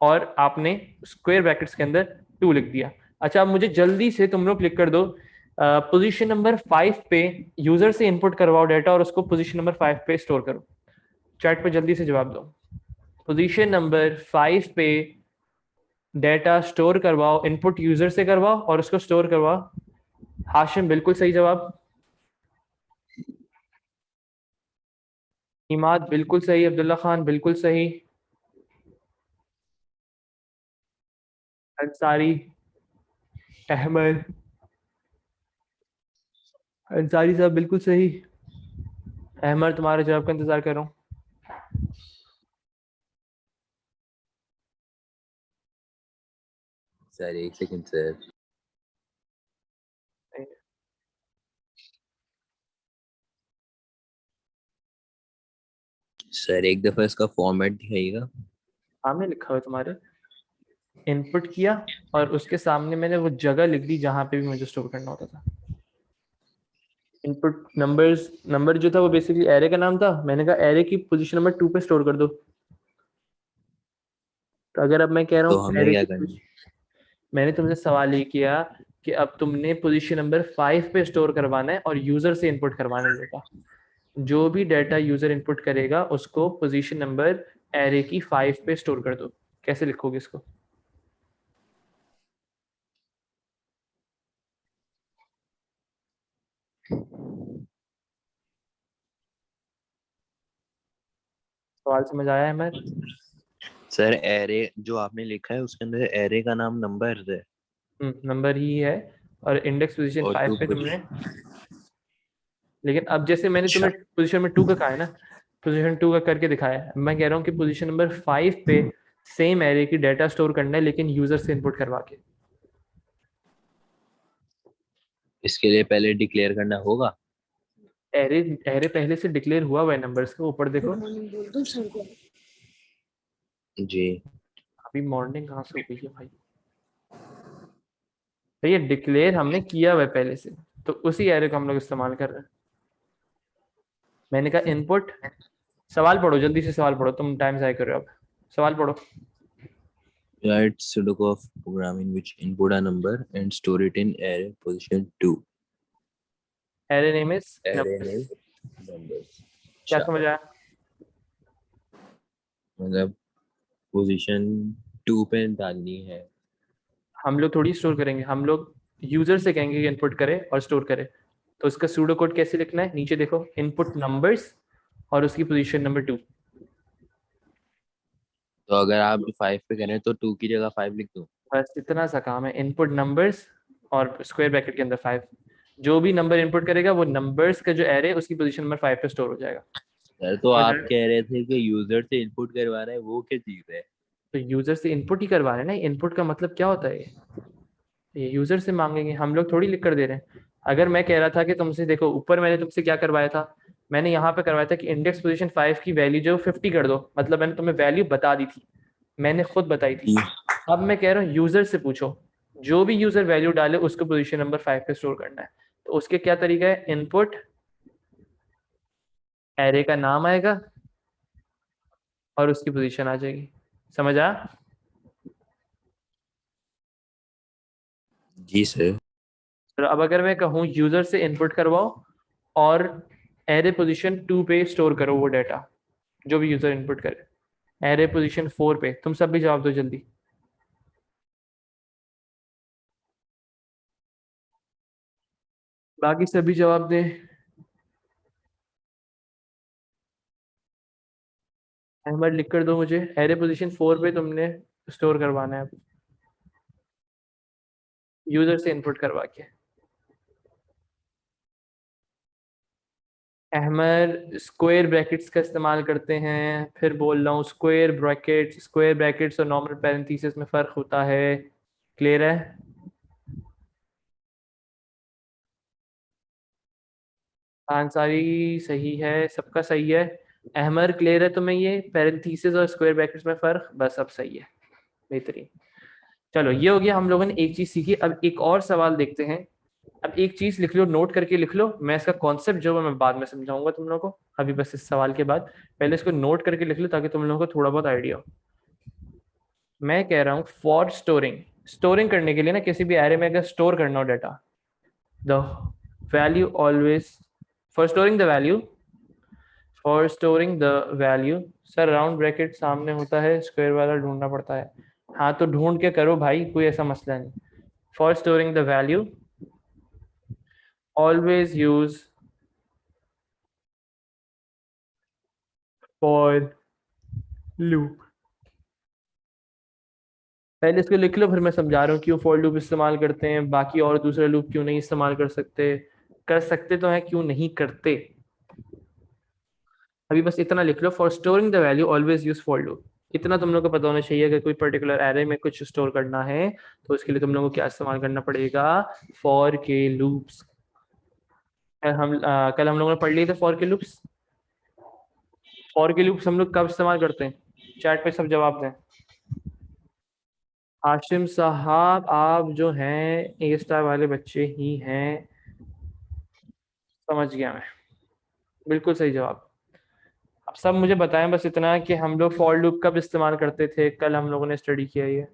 और आपने स्क्वायर ब्रैकेट्स के अंदर 2 लिख दिया। अच्छा, अब मुझे जल्दी से तुम लोग क्लिक कर दो पोजीशन नंबर 5 पे यूजर से इनपुट करवाओ डाटा और उसको पोजीशन नंबर 5 पे स्टोर करो। चैट पे जल्दी से जवाब दो। पोजीशन नंबर 5 पे डेटा स्टोर करवाओ, इनपुट यूजर से करवाओ और उसको स्टोर करवाओ। हाशिम बिल्कुल सही जवाब, इमाद बिल्कुल सही, अब्दुल्ला खान बिल्कुल सही, अंसारी, अहमद, अंसारी साहब बिल्कुल सही। अहमद तुम्हारे जवाब का इंतजार कर रहा हूँ। सर एक सेकंड सर। सर एक दफा इसका फॉर्मेट दिखाइएगा। सामने लिखा हुआ है तुम्हारे, इनपुट किया और उसके सामने मैंने वो जगह लिख दी जहां पे भी मुझे स्टोर करना होता था। इनपुट नंबर जो था वो बेसिकली एरे का नाम था। मैंने कहा एरे की पोजीशन नंबर 2 पे स्टोर कर दो। तो अगर अब मैं कह रहा तो हूँ हमें एरे क्या की करना है? मैंने तुमसे सवाल ये किया कि अब तुमने पोजीशन नंबर 5 पे स्टोर करवाना है और यूजर से इनपुट करवाना है डेटा। जो भी डाटा यूजर इनपुट करेगा उसको पोजीशन नंबर एरे की 5 पे स्टोर कर दो। कैसे लिखोगे इसको? सवाल समझ आया है? मैं सर एरे जो आपने लिखा है उसके अंदर एरे का नाम नंबर है नंबर ही है और इंडेक्स पोजीशन और 5 टू पे तुमने, पोजीशन। लेकिन अब जैसे मैंने अच्छा, तुम्हें पोजीशन नंबर 2 का कहा है ना, पोजीशन 2 का करके दिखाया है। मैं कह रहा हूँ कि पोजीशन नंबर 5 पे सेम एरे की डाटा स्टोर करना है लेकिन यूजर से इनपुट करवा के। इसके लिए पहले डिक्लेयर करना होगा। एरे एरे पहले से डिक्लेयर हुआ हुआ है नंबर्स के ऊपर देखो। जी अभी मॉर्निंग कहाँ से हो गई है भाई? भैया डिक्लेयर हमने किया हुआ है पहले से, तो उसी एरे को हम लोग इस्तेमाल कर रहे हैं। मैंने कहा इनपुट, सवाल पढ़ो जल्दी से, सवाल पढ़ो, तुम टाइम ज़ाया कर रहे हो। अब सवाल पढ़ो। write pseudocode program in which input a number and store it in array position 2. Array name is array numbers. name numbers। क्या अच्छा, समझ आया? मतलब पोजीशन 2 पे डालनी है। हम लोग थोड़ी स्टोर करेंगे, हम लोग यूजर से कहेंगे कि इनपुट करे और स्टोर करे। तो उसका सूडो कोड कैसे लिखना है, नीचे देखो, इनपुट नंबर्स और उसकी पोजीशन नंबर 2। तो अगर आप 5 पे करें तो 2 की जगह 5 लिख दूं। बस इतना सा काम है, इनपुट नंबर्स और स्क्वायर ब्रैकेट के अंदर 5। जो भी नंबर इनपुट करेगा वो नंबर्स का जो एरे उसकी पोजीशन नंबर 5 पे स्टोर हो जाएगा। सर तो समझ आप आया? कह रहे थे कि यूजर से इनपुट करवा रहे हैं, वो क्या चीज है? तो यूजर से इनपुट ही करवा रहे हैं ना। इनपुट का मतलब क्या होता है? ये यूजर से मांगेंगे, हम लोग थोड़ी लिख कर दे रहे हैं। अगर मैं कह रहा था कि तुमसे देखो ऊपर मैंने तुमसे क्या करवाया था, मैंने यहाँ पे करवाया था कि इंडेक्स पोजीशन 5 की वैल्यू जो 50 कर दो, मतलब मैंने तुम्हें वैल्यू बता दी थी, मैंने खुद बताई थी। अब मैं कह रहा हूँ यूजर से पूछो, जो भी यूजर वैल्यू डाले उसको पोजीशन नंबर 5 पे स्टोर करना है। तो उसके क्या तरीका है, इनपुट एरे का नाम आएगा और उसकी पोजीशन आ जाएगी। समझ आया? जी सर। तो अब अगर मैं कहूँ यूजर से इनपुट करवाओ और एरे पोजीशन 2 पे स्टोर करो वो डाटा जो भी यूजर इनपुट करे, एरे पोजीशन 4 पे। तुम सब भी जवाब दो जल्दी। बाकी सभी जवाब दें। अहमद लिख कर दो मुझे, एरे पोजीशन 4 पे तुमने स्टोर करवाना है यूजर से इनपुट करवा के। अहमद स्क्वायर ब्रैकेट्स का इस्तेमाल करते हैं, फिर बोल रहा हूँ स्क्वायर ब्रैकेट्स और नॉर्मल पैरेंथेसिस में फ़र्क होता है। क्लियर है? आंसारी सही है, सबका सही है। अहमद क्लियर है तुम्हें ये पैरेंथेसिस और स्क्वायर ब्रैकेट्स में फ़र्क? बस अब सही है, बेहतरीन। चलो ये हो गया, हम लोगों ने एक चीज़ सीखी। अब एक और सवाल देखते हैं। अब एक चीज लिख लो, नोट करके लिख लो। मैं इसका कॉन्सेप्ट जो है मैं बाद में समझाऊंगा तुम लोगों को, अभी बस इस सवाल के बाद पहले इसको नोट करके लिख लो ताकि तुम लोगों को थोड़ा बहुत आइडिया हो। मैं कह रहा हूँ फॉर स्टोरिंग करने के लिए ना, किसी भी एरे में अगर स्टोर करना हो data, the value always for storing the value. Sir round bracket सामने होता है, स्क्वायर वाला ढूंढना पड़ता है। हाँ तो ढूंढ के करो भाई, कोई ऐसा मसला नहीं। For storing the value always use for loop। पहले इसको लिख लो, फिर मैं समझा रहा हूँ क्यों फॉर लूप इस्तेमाल करते हैं, बाकी और दूसरे लूप क्यों नहीं इस्तेमाल कर सकते। कर सकते तो है, क्यों नहीं करते। अभी बस इतना लिख लो, for storing the value always use for loop. इतना तुम लोग को पता होना चाहिए। अगर कोई पर्टिकुलर एरे में कुछ स्टोर करना है तो उसके लिए तुम लोगों को क्या इस्तेमाल करना पड़ेगा? फॉर के लूप्स। कल हम लोगों ने पढ़ लिए थे फॉर के लूप्स। फॉर के लूप्स हम लोग कब इस्तेमाल करते हैं? चैट पे सब जवाब दें। हाशिम साहब आप जो हैं ए स्टार वाले बच्चे ही हैं, समझ गया मैं, बिल्कुल सही जवाब। अब सब मुझे बताएं बस इतना कि हम लोग फॉर लूप कब इस्तेमाल करते थे, कल हम लोगों ने स्टडी किया ये।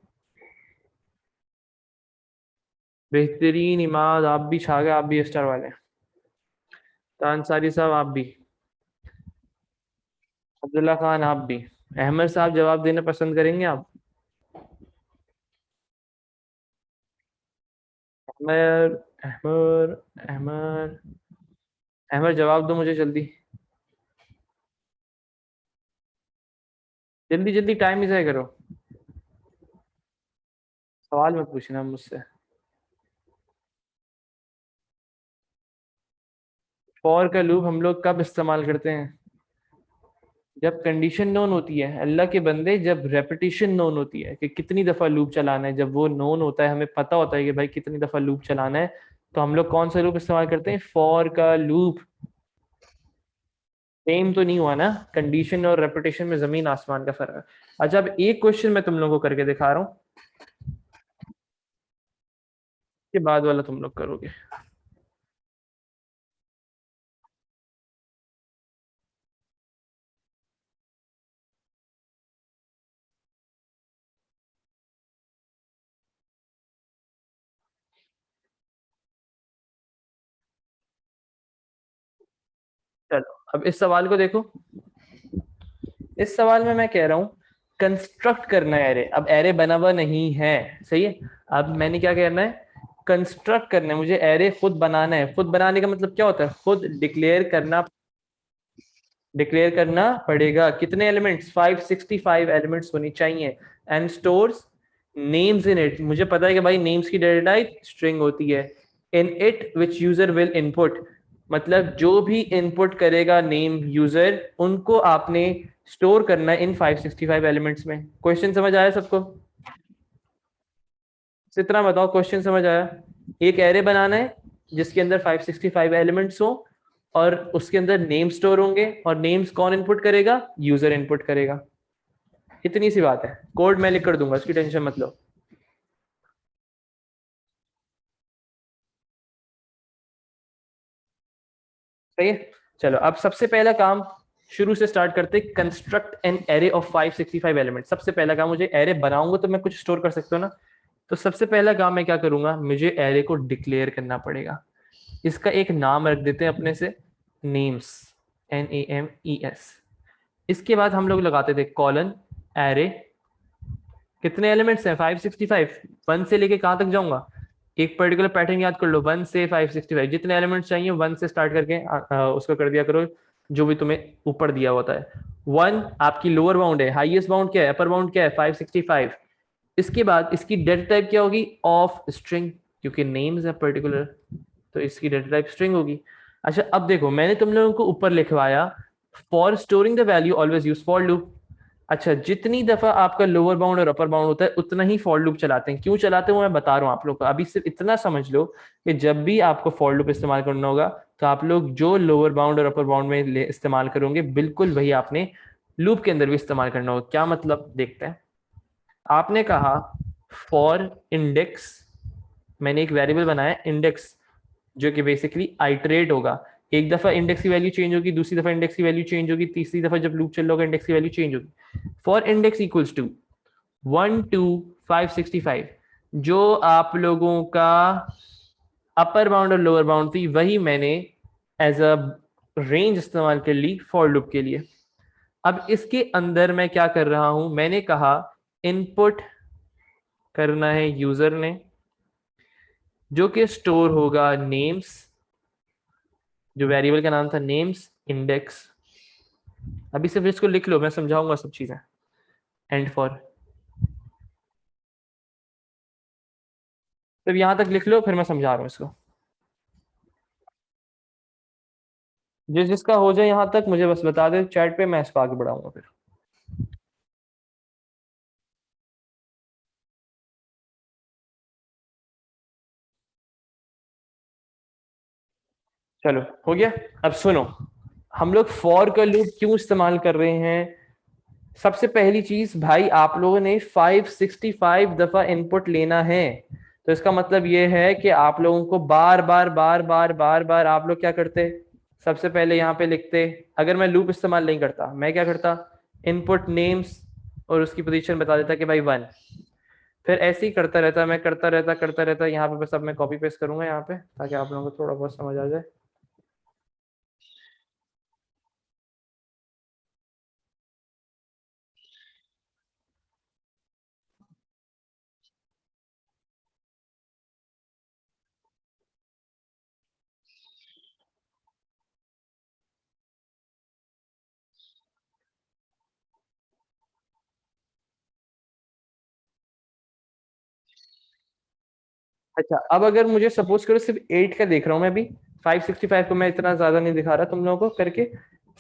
बेहतरीन इमाद, आप भी छा गए, आप भी ए स्टार वाले। अंसारी साहब आप भी, अब्दुल्ला खान आप भी। अहमद साहब जवाब देना पसंद करेंगे आप? अहमद अहमद अहमद अहमद जवाब दो मुझे जल्दी, जल्दी जल्दी, टाइम ही करो। सवाल मत पूछना मुझसे। फॉर का लूप हम लोग कब इस्तेमाल करते हैं? जब कंडीशन नोन होती है अल्लाह के बंदे, जब रेपिटेशन नोन होती है कि कितनी दफ़ा लूप चलाना है, जब वो नोन होता है, हमें पता होता है कि भाई कितनी दफ़ा लूप चलाना है, तो हम लोग कौन सा लूप इस्तेमाल करते हैं? फॉर का लूप। सेम तो नहीं हुआ ना, कंडीशन और रेपिटेशन में ज़मीन आसमान का फर्क है। अच्छा अब एक क्वेश्चन मैं तुम लोगों को करके दिखा रहा हूँ, के बाद वाला तुम लोग करोगे। चलो अब इस सवाल को देखो। इस सवाल में मैं कह रहा हूँ कंस्ट्रक्ट करना है एरे। अब एरे बना हुआ नहीं है, सही है। अब मैंने क्या करना है? कंस्ट्रक्ट करना है, मुझे एरे खुद बनाना है। खुद बनाने का मतलब क्या होता है? खुद डिक्लेयर करना पड़ेगा। कितने एलिमेंट्स? 565 एलिमेंट्स होनी चाहिए। And stores names in it. मुझे पता है कि भाई नेम्स की डेटा टाइप स्ट्रिंग होती है। In it which user will input, मतलब जो भी इनपुट करेगा नेम यूजर, उनको आपने स्टोर करना है इन 565 एलिमेंट्स में। क्वेश्चन समझ आया सबको? इतना बताओ, क्वेश्चन समझ आया? एक एरे बनाना है जिसके अंदर 565 एलिमेंट्स हो और उसके अंदर नेम स्टोर होंगे, और नेम्स कौन इनपुट करेगा? यूजर इनपुट करेगा। इतनी सी बात है, कोड मैं लिख कर दूंगा, इसकी टेंशन मत लो। सही है। चलो अब सबसे पहला काम शुरू से स्टार्ट करते, construct an array of 565 element. सबसे पहला काम, मुझे एरे बनाऊंगा तो मैं कुछ स्टोर कर सकता हूँ ना, तो सबसे पहला काम मैं क्या करूंगा? मुझे एरे को डिक्लेयर करना पड़ेगा। इसका एक नाम रख देते हैं अपने से, नेम्स, NAMES। इसके बाद हम लोग लगाते थे कॉलन एरे कितने एलिमेंट्स हैं 565, 1 से लेके कहां तक जाऊंगा, एक पर्टिकुलर पैटर्न याद कर लो, 1 से 565 जितने एलिमेंट्स चाहिए 1 से स्टार्ट करके उसका कर दिया करो जो भी तुम्हें ऊपर दिया होता है। 1 आपकी लोअर बाउंड है, हाईएस्ट बाउंड क्या है, अपर बाउंड क्या है 565। इसके बाद इसकी डेटा टाइप क्या होगी, ऑफ स्ट्रिंग, क्योंकि नेम्स है पर्टिकुलर तो इसकी डेटा टाइप स्ट्रिंग होगी। अच्छा अब देखो मैंने तुम लोगों को ऊपर लिखवाया for storing the value always use for loop. अच्छा जितनी दफा आपका लोअर बाउंड और अपर बाउंड होता है उतना ही फॉर लूप चलाते हैं। क्यों चलाते हैं वो मैं बता रहा हूँ आप लोग को। अभी सिर्फ इतना समझ लो कि जब भी आपको फॉर लूप इस्तेमाल करना होगा तो आप लोग जो लोअर बाउंड और अपर बाउंड में इस्तेमाल करोगे बिल्कुल वही आपने लूप के अंदर भी इस्तेमाल करना होगा। क्या मतलब देखते हैं। आपने कहा फॉर इंडेक्स, मैंने एक वेरिएबल बनाया इंडेक्स जो कि बेसिकली आइटरेट होगा। एक दफा इंडेक्स की वैल्यू चेंज होगी, दूसरी दफा इंडेक्स की वैल्यू चेंज होगी, तीसरी दफा जब लूप चल रहा होगा इंडेक्स की वैल्यू चेंज होगी। For index equals to 1 to 565, जो आप लोगों का अपर बाउंड और लोअर बाउंड थी वही मैंने एज अ रेंज इस्तेमाल कर ली फॉर लूप के लिए। अब इसके अंदर मैं क्या कर रहा हूं, मैंने कहा इनपुट करना है यूजर ने जो कि स्टोर होगा नेम्स, जो वेरिएबल का नाम था नेम्स इंडेक्स। अभी सिर्फ इसको लिख लो, मैं समझाऊंगा सब चीजें। एंड फॉर तब यहां तक लिख लो फिर मैं समझा रहा हूं इसको। जिसका हो जाए यहां तक मुझे बस बता दे चैट पे, मैं इसको आगे बढ़ाऊंगा फिर। चलो हो गया। अब सुनो हम लोग फॉर का लूप क्यों इस्तेमाल कर रहे हैं। सबसे पहली चीज भाई आप लोगों ने 565 दफा इनपुट लेना है, तो इसका मतलब ये है कि आप लोगों को बार बार बार बार बार बार आप लोग क्या करते, सबसे पहले यहाँ पे लिखते। अगर मैं लूप इस्तेमाल नहीं करता मैं क्या करता, इनपुट नेम्स और उसकी पोजीशन बता देता कि भाई 1। फिर ऐसे ही करता रहता, मैं करता रहता यहाँ पे बस अब मैं कॉपी पेस्ट करूंगा यहाँ पे ताकि आप लोगों को थोड़ा बहुत समझ आ जाए। अच्छा अब अगर मुझे सपोज करो सिर्फ 8 का देख रहा हूँ मैं अभी, 565 को मैं इतना ज्यादा नहीं दिखा रहा तुम लोगों को करके,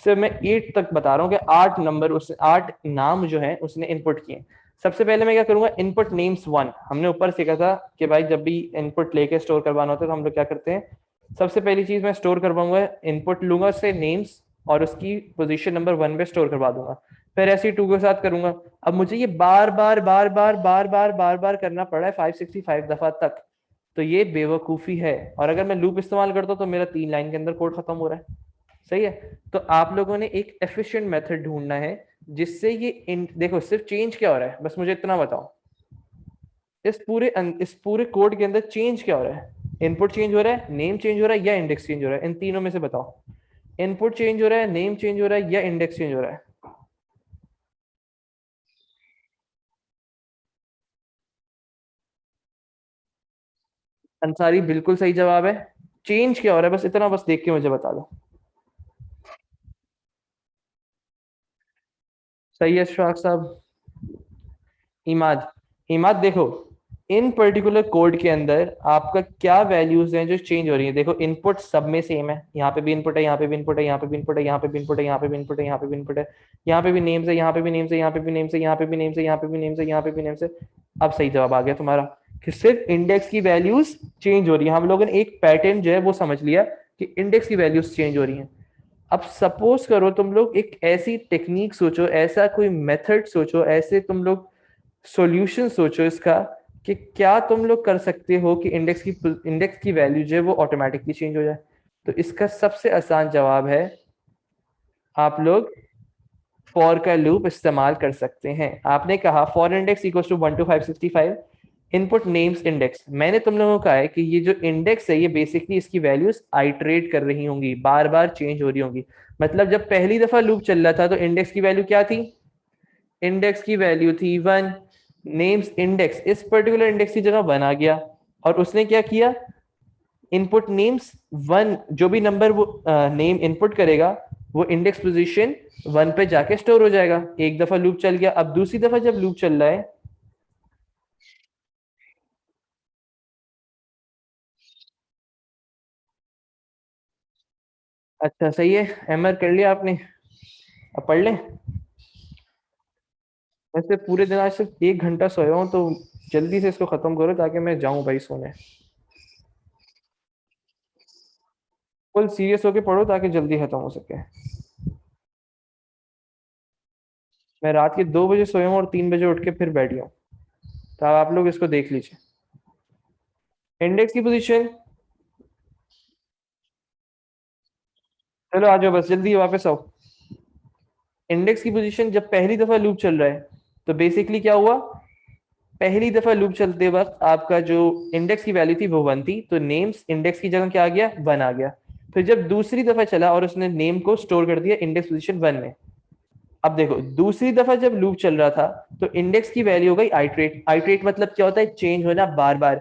सिर्फ मैं 8 तक बता रहा हूँ कि 8 नंबर उस 8 नाम जो है उसने इनपुट किए। सबसे पहले मैं क्या करूंगा, इनपुट नेम्स 1। हमने ऊपर सीखा था कि भाई जब भी इनपुट लेके स्टोर करवाना होता है तो हम लोग क्या करते हैं, सबसे पहली चीज मैं स्टोर करवाऊंगा इनपुट लूंगा उससे नेम्स और उसकी पोजीशन नंबर 1 पे स्टोर करवा दूंगा। फिर ऐसे ही 2 के साथ करूंगा। अब मुझे ये बार बार बार बार बार बार बार बार करना पड़ा है 565 दफा तक, तो ये बेवकूफ़ी है। और अगर मैं लूप इस्तेमाल करता हूँ तो मेरा 3 लाइन के अंदर कोड खत्म हो रहा है। सही है। तो आप लोगों ने एक एफिशिएंट मेथड ढूंढना है जिससे ये देखो सिर्फ चेंज क्या हो रहा है बस मुझे इतना बताओ, इस पूरे कोड के अंदर चेंज क्या हो रहा है। इनपुट चेंज हो रहा है, नेम चेंज हो रहा है या इंडेक्स चेंज हो रहा है, इन तीनों में से बताओ। इनपुट चेंज हो रहा है, नेम चेंज हो रहा है या इंडेक्स चेंज हो रहा है। अंसारी बिल्कुल सही जवाब है। चेंज क्या हो रहा है बस इतना बस देख के मुझे बता दो। सही है अशफाक साहब। इमाद, इमाद देखो इन पर्टिकुलर कोड के अंदर आपका क्या वैल्यूज हैं जो चेंज हो रही है। देखो इनपुट सब में सेम है, यहाँ पे भी इनपुट है, यहाँ पे भी इनपुट है, यहाँ पे भी इनपुट है, यहाँ पे भी इनपुट है, यहाँ पे भी इनपुट है, यहाँ पे भी इनपुट है, यहाँ पे भी नेम्स है, यहाँ पे भी नेम्स है, यहाँ पे भी नेम्स है, यहाँ पे भी नेम्स है, यहाँ पे भी नेम्स है, यहाँ पे भी नेम्स है। अब सही जवाब आ गया तुम्हारा कि सिर्फ इंडेक्स की वैल्यूज चेंज हो रही है। हम लोगों ने एक पैटर्न जो है वो समझ लिया कि इंडेक्स की वैल्यूज चेंज हो रही है। अब सपोज करो तुम लोग एक ऐसी टेक्निक सोचो, ऐसा कोई मेथड सोचो, ऐसे तुम लोग सॉल्यूशन सोचो इसका कि क्या तुम लोग कर सकते हो कि इंडेक्स की वैल्यू जो है वो ऑटोमेटिकली चेंज हो जाए। तो इसका सबसे आसान जवाब है आप लोग फॉर का लूप इस्तेमाल कर सकते हैं। आपने कहा for index equals to 1 to 565 input names index. मैंने तुम लोगों को कहा है कि ये जो इंडेक्स है ये बेसिकली इसकी वैल्यूज आइटरेट कर रही होंगी, बार बार चेंज हो रही होंगी। मतलब जब पहली दफा लूप चल रहा था तो इंडेक्स की वैल्यू क्या थी, इंडेक्स की वैल्यू थी 1, नेम्स इंडेक्स, इस पर्टिकुलर इंडेक्स की जगह 1 आ गया, और उसने क्या किया, इनपुट नेम्स 1, जो भी नंबर वो नेम इनपुट करेगा वो इंडेक्स पोजीशन 1 पे जाके स्टोर हो जाएगा। एक दफा लूप चल गया, अब दूसरी दफा जब लूप चल रहा है, अच्छा सही है, एमआर कर लिया आपने, अब पढ़ लें। वैसे पूरे दिन आज सिर्फ 1 घंटा सोया हूँ, तो जल्दी से इसको खत्म करो ताकि मैं जाऊं भाई सोने। फुल सीरियस होके पढ़ो ताकि जल्दी खत्म हो सके। मैं रात के 2 बजे सोया हूँ और 3 बजे उठ के फिर बैठ गया हूँ, तो अब आप लोग इसको देख लीजिए। इंडेक्स की पोजीशन, चलो आ जाओ बस जल्दी वापस आओ। इंडेक्स की पोजीशन जब पहली दफा लूप चल रहा है, तो बेसिकली क्या हुआ, पहली दफा लूप चलते वक्त आपका जो इंडेक्स की वैल्यू थी वो 1 थी, तो नेम्स इंडेक्स की जगह क्या आ गया, 1 आ गया। फिर जब दूसरी दफा चला और उसने नेम को स्टोर कर दिया इंडेक्स पोजीशन 1 में, अब देखो दूसरी दफा जब लूप चल रहा था तो इंडेक्स की वैल्यू हो गई आइट्रेट, आइट्रेट मतलब क्या होता है, चेंज होना बार बार,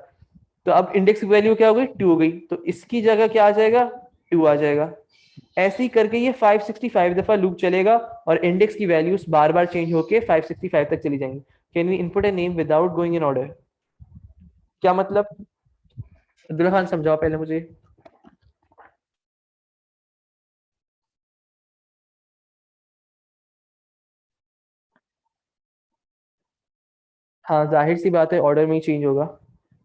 तो अब इंडेक्स की वैल्यू क्या हो गई, 2 हो गई, तो इसकी जगह क्या आ जाएगा, 2 आ जाएगा। ऐसे ही करके ये 565 दफा लूप चलेगा और इंडेक्स की वैल्यूज बार बार चेंज होके 565 तक चली जाएंगी। Can we input a name without going in order, क्या मतलब, अब्दुल्ला खान समझाओ पहले मुझे। हाँ जाहिर सी बात है ऑर्डर में ही चेंज होगा।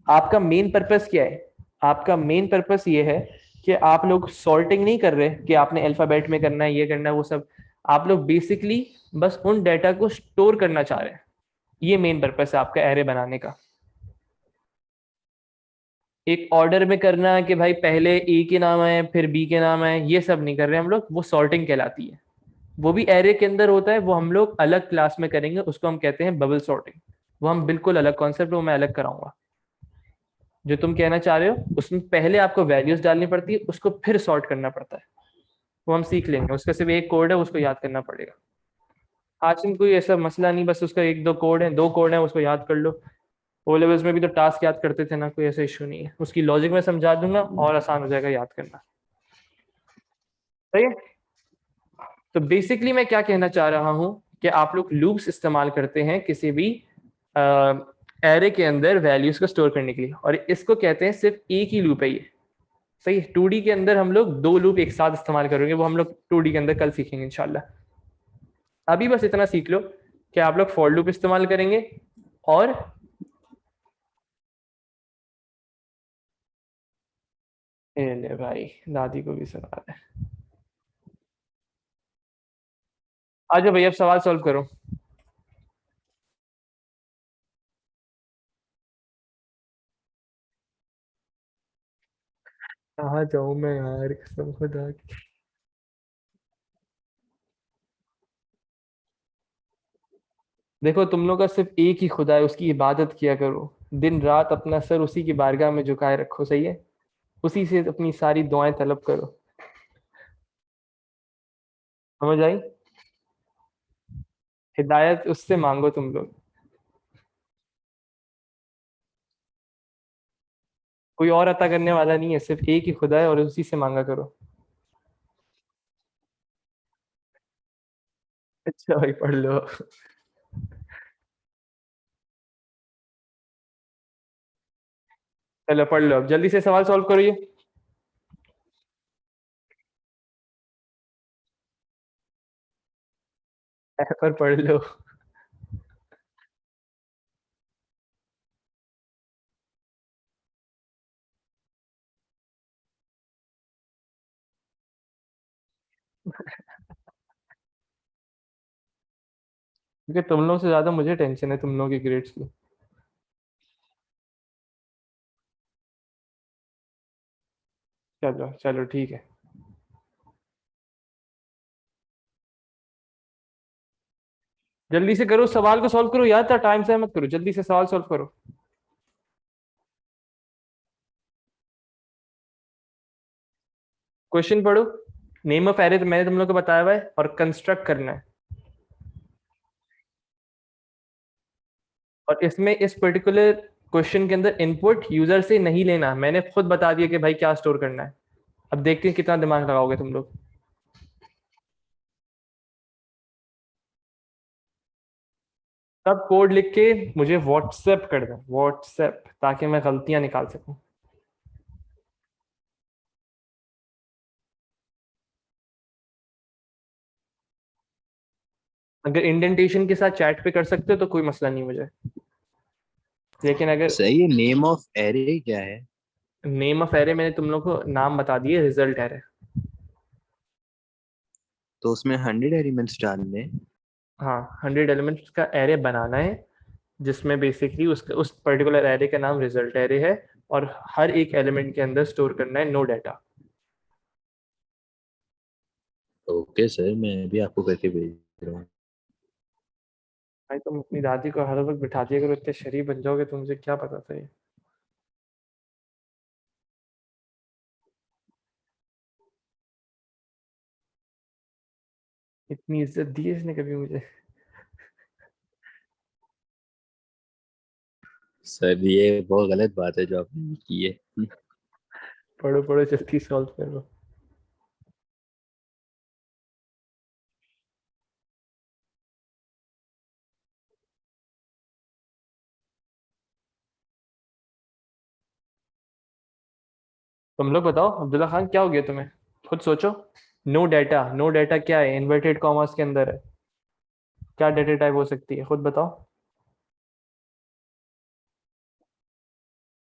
आपका मेन पर्पस क्या है, आपका मेन पर्पस ये है कि आप लोग सॉर्टिंग नहीं कर रहे कि आपने अल्फाबेट में करना है, ये करना है वो सब, आप लोग बेसिकली बस उन डेटा को स्टोर करना चाह रहे हैं। ये मेन पर्पस है आपका एरे बनाने का। एक ऑर्डर में करना है कि भाई पहले ए के नाम आए फिर बी के नाम आए, ये सब नहीं कर रहे हम लोग, वो सॉर्टिंग कहलाती है। वो भी एरे के अंदर होता है, वो हम लोग अलग क्लास में करेंगे, उसको हम कहते हैं बबल सॉर्टिंग। वो हम बिल्कुल अलग कॉन्सेप्ट, वो मैं अलग कराऊंगा। जो तुम कहना चाह रहे हो उसमें पहले आपको वैल्यूज डालनी पड़ती है, उसको फिर सॉर्ट करना पड़ता है, वो हम सीख लेंगे, उसका सिर्फ एक कोड है, उसको याद करना पड़ेगा। आज में कोई ऐसा मसला नहीं, बस उसका एक दो कोड है, 2 कोड है, उसको याद कर लो। ओ लेवल्स में भी तो टास्क याद करते थे ना, कोई ऐसा इशू नहीं है, उसकी लॉजिक में समझा दूंगा और आसान हो जाएगा याद करना। सही है। तो बेसिकली मैं क्या कहना चाह रहा हूं कि आप लोग लूप्स इस्तेमाल करते हैं किसी भी एरे के अंदर वैल्यूज को स्टोर करने के लिए, और इसको कहते हैं सिर्फ एक ही लूप है ये। सही, 2D के अंदर हम लोग 2 लूप एक साथ इस्तेमाल करेंगे, वो हम लोग 2D के अंदर कल सीखेंगे इंशाल्लाह। अभी बस इतना सीख लो कि आप लोग फॉर लूप इस्तेमाल करेंगे, और ए ले भाई दादी को भी सुना दे। आ जाओ भैया अब सवाल सॉल्व करो। कहाँ जाऊं मैं यार, कसम खुदा की। देखो तुम लोग का सिर्फ एक ही खुदा है, उसकी इबादत किया करो, दिन रात अपना सर उसी की बारगाह में झुकाए रखो, सही है, उसी से अपनी सारी दुआएं तलब करो। समझ आई, हिदायत उससे मांगो तुम लोग, कोई और अता करने वाला नहीं है, सिर्फ एक ही खुदा है और उसी से मांगा करो। अच्छा भाई पढ़ लो। चलो पढ़ लो, अब जल्दी से सवाल सॉल्व करो ये। पर पढ़ लो। क्योंकि तुम लोगों से ज्यादा मुझे टेंशन है तुम लोगों के ग्रेड्स की। चलो चलो ठीक है, जल्दी से करो सवाल को सॉल्व करो यार, टाइम से मत करो, जल्दी से सवाल सॉल्व करो। क्वेश्चन पढ़ो, नेम ऑफ एरे तो मैंने तुम लोग को बताया हुआ है, और कंस्ट्रक्ट करना है। और इसमें इस पर्टिकुलर क्वेश्चन के अंदर इनपुट यूजर से नहीं लेना, मैंने खुद बता दिया कि भाई क्या स्टोर करना है। अब देखते हैं कितना दिमाग लगाओगे तुम लोग। तब कोड लिख के मुझे व्हाट्सएप कर दें, व्हाट्सएप, ताकि मैं गलतियां निकाल सकूं। अगर इंडेंटेशन के साथ चैट पे कर सकते हो तो कोई मसला नहीं मुझे, लेकिन अगर सही है। नेम ऑफ एरे क्या है? नेम ऑफ एरे मैंने तुम लोग को नाम बता दिए, रिजल्ट एरे। तो उसमें 100 एलिमेंट्स डालने हैं। हाँ, 100 एलिमेंट्स का एरे बनाना है, जिसमें बेसिकली उसका उस पर्टिकुलर एरे का नाम रिजल्ट एरे है, और हर एक एलिमेंट के अंदर स्टोर करना है नो डाटा। ओके सर, मैं भी आपको करके भेज रहा हूँ। भाई तुम अपनी दादी को हर वक्त बिठा दिया करो, इतने शरीफ बन जाओगे, तो मुझे क्या पता था ये। इतनी इज्जत दी है इसने कभी मुझे। सर ये बहुत गलत बात है जो आपने की है। पढ़ो पढ़ो, जल्दी सॉल्व करो। तुम लोग बताओ, अब्दुल्ला खान क्या हो गया तुम्हें, खुद सोचो। नो डाटा, नो डाटा क्या है, इन्वर्टेड कॉमर्स के अंदर है, क्या डेटा टाइप हो सकती है, खुद बताओ।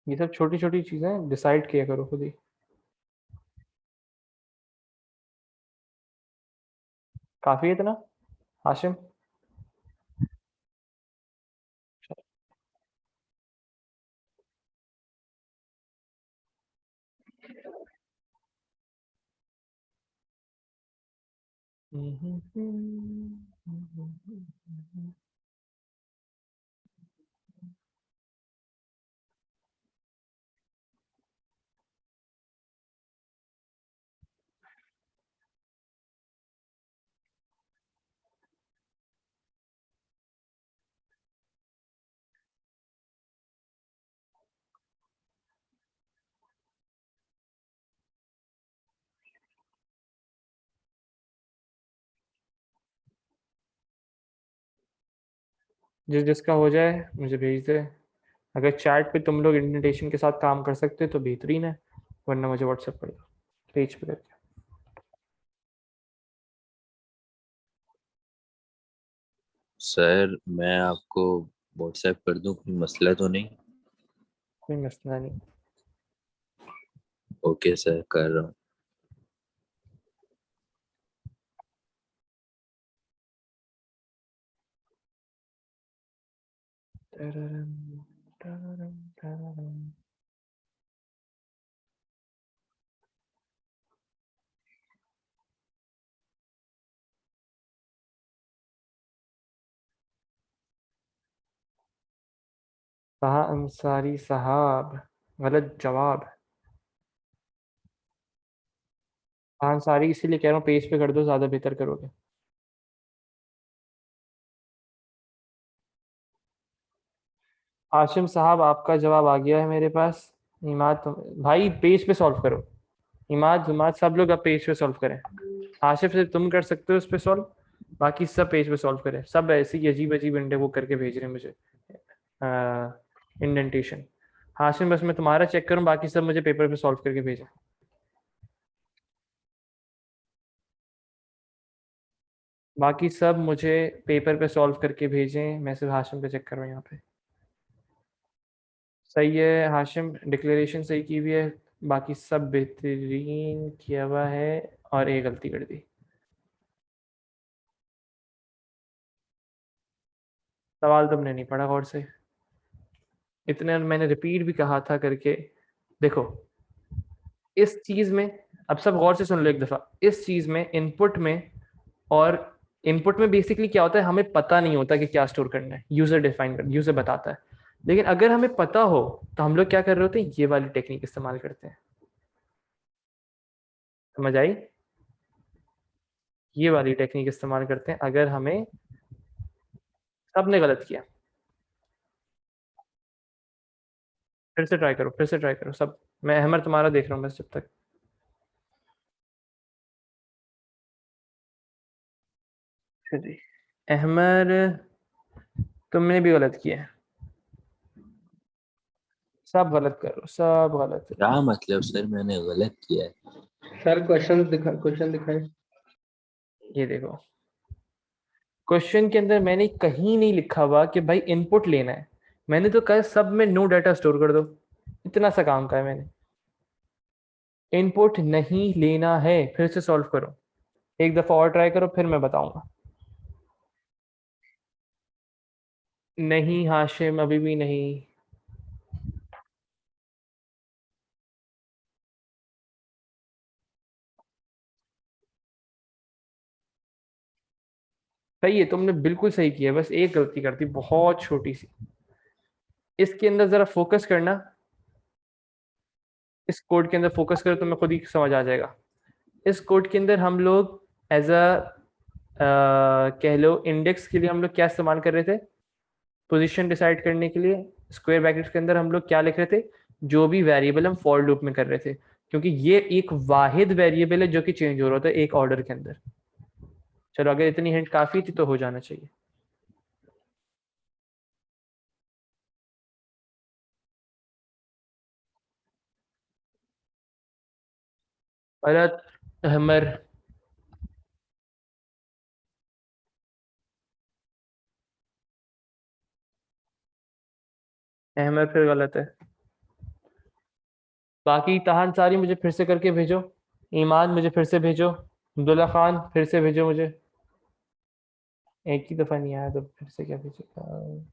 ये सब छोटी छोटी चीजें डिसाइड किया करो खुद ही। काफी है इतना, हाशिम। जिस जिसका हो जाए मुझे भेज दे। अगर चैट पे तुम लोग इंडेंटेशन के साथ काम कर सकते तो बेहतरीन है, वरना मुझे व्हाट्सएप कर दो पेज पे करके। सर मैं आपको व्हाट्सएप कर दूं, कोई मसला तो नहीं? कोई मसला नहीं। ओके सर, कर रहा हूँ। तररम, तररम, तररम। कहा अंसारी साहब, गलत जवाब। कहा अंसारी इसीलिए कह रहा हूँ पेज पे कर दो, ज्यादा बेहतर करोगे। हाशिम साहब आपका जवाब आ गया है मेरे पास। इमाद भाई पेज पे सॉल्व करो। इमाद जुमाद सब लोग अब पेज पे सॉल्व करें। आशिफ से तुम कर सकते हो उस पे सॉल्व, बाकी सब पेज पे सॉल्व करें। सब ऐसे ही अजीब अजीब इंडे वो करके भेज रहे हैं मुझे इंडेंटेशन। हाशिम बस मैं तुम्हारा चेक करूं, बाकी सब मुझे पेपर पे सॉल्व करके भेजें। बाकी सब मुझे पेपर पे सॉल्व करके भेजें, मैं सिर्फ हाशिम पे चेक कर रहा हूँ यहाँ पे। सही है हाशिम, डिक्लेरेशन सही की हुई है, बाकी सब बेहतरीन किया हुआ है, और एक गलती कर दी। सवाल तुमने नहीं पढ़ा गौर से, इतने मैंने रिपीट भी कहा था करके। देखो इस चीज में, अब सब गौर से सुन लो एक दफा, इस चीज में इनपुट में, और इनपुट में बेसिकली क्या होता है, हमें पता नहीं होता कि क्या स्टोर करना है, यूजर डिफाइन कर, यूजर बताता है। लेकिन अगर हमें पता हो तो हम लोग क्या कर रहे होते हैं, ये वाली टेक्निक इस्तेमाल करते हैं। समझ आई? ये वाली टेक्निक इस्तेमाल करते हैं अगर हमें, सबने गलत किया। फिर से ट्राई करो, फिर से ट्राई करो सब। मैं अहमर तुम्हारा देख रहा हूँ बस जब तक। जी अहमर, तुमने भी गलत किया है, सब गलत करो, सब गलत है। क्या मतलब सर, मैंने गलत किया है? सर क्वेश्चन दिखा, क्वेश्चन दिखाए। ये देखो, क्वेश्चन के अंदर मैंने कहीं नहीं लिखा हुआ कि भाई इनपुट लेना है। मैंने तो कहा सब में नो डाटा स्टोर कर दो, इतना सा काम का है मैंने। इनपुट नहीं लेना है, फिर से सॉल्व करो, एक दफा और ट्राई करो, फिर मैं बताऊंगा। नहीं हाशिम, अभी भी नहीं। सही है, तुमने बिल्कुल सही किया, बस एक गलती करती बहुत छोटी सी। इसके अंदर जरा फोकस करना, इस कोड के अंदर फोकस करो, तुम्हें खुद ही समझ आ जाएगा। इस कोड के अंदर हम लोग एज अ कह लो इंडेक्स के लिए हम लोग क्या इस्तेमाल कर रहे थे, पोजीशन डिसाइड करने के लिए स्क्वायर ब्रैकेट्स के अंदर हम लोग क्या लिख रहे थे, जो भी वेरिएबल हम फॉर लूप में कर रहे थे, क्योंकि ये एक वाहिद वेरिएबल है जो कि चेंज हो रहा था एक ऑर्डर के अंदर। चलो अगर इतनी हिंट काफी थी तो हो जाना चाहिए। गलत अहमर। अहमर फिर गलत है। बाकी तहान सारी मुझे फिर से करके भेजो, ईमान मुझे फिर से भेजो, अब्दुल्ला खान फिर से भेजो मुझे। एक ही दफा नहीं आया तो फिर से क्या भेजेगा।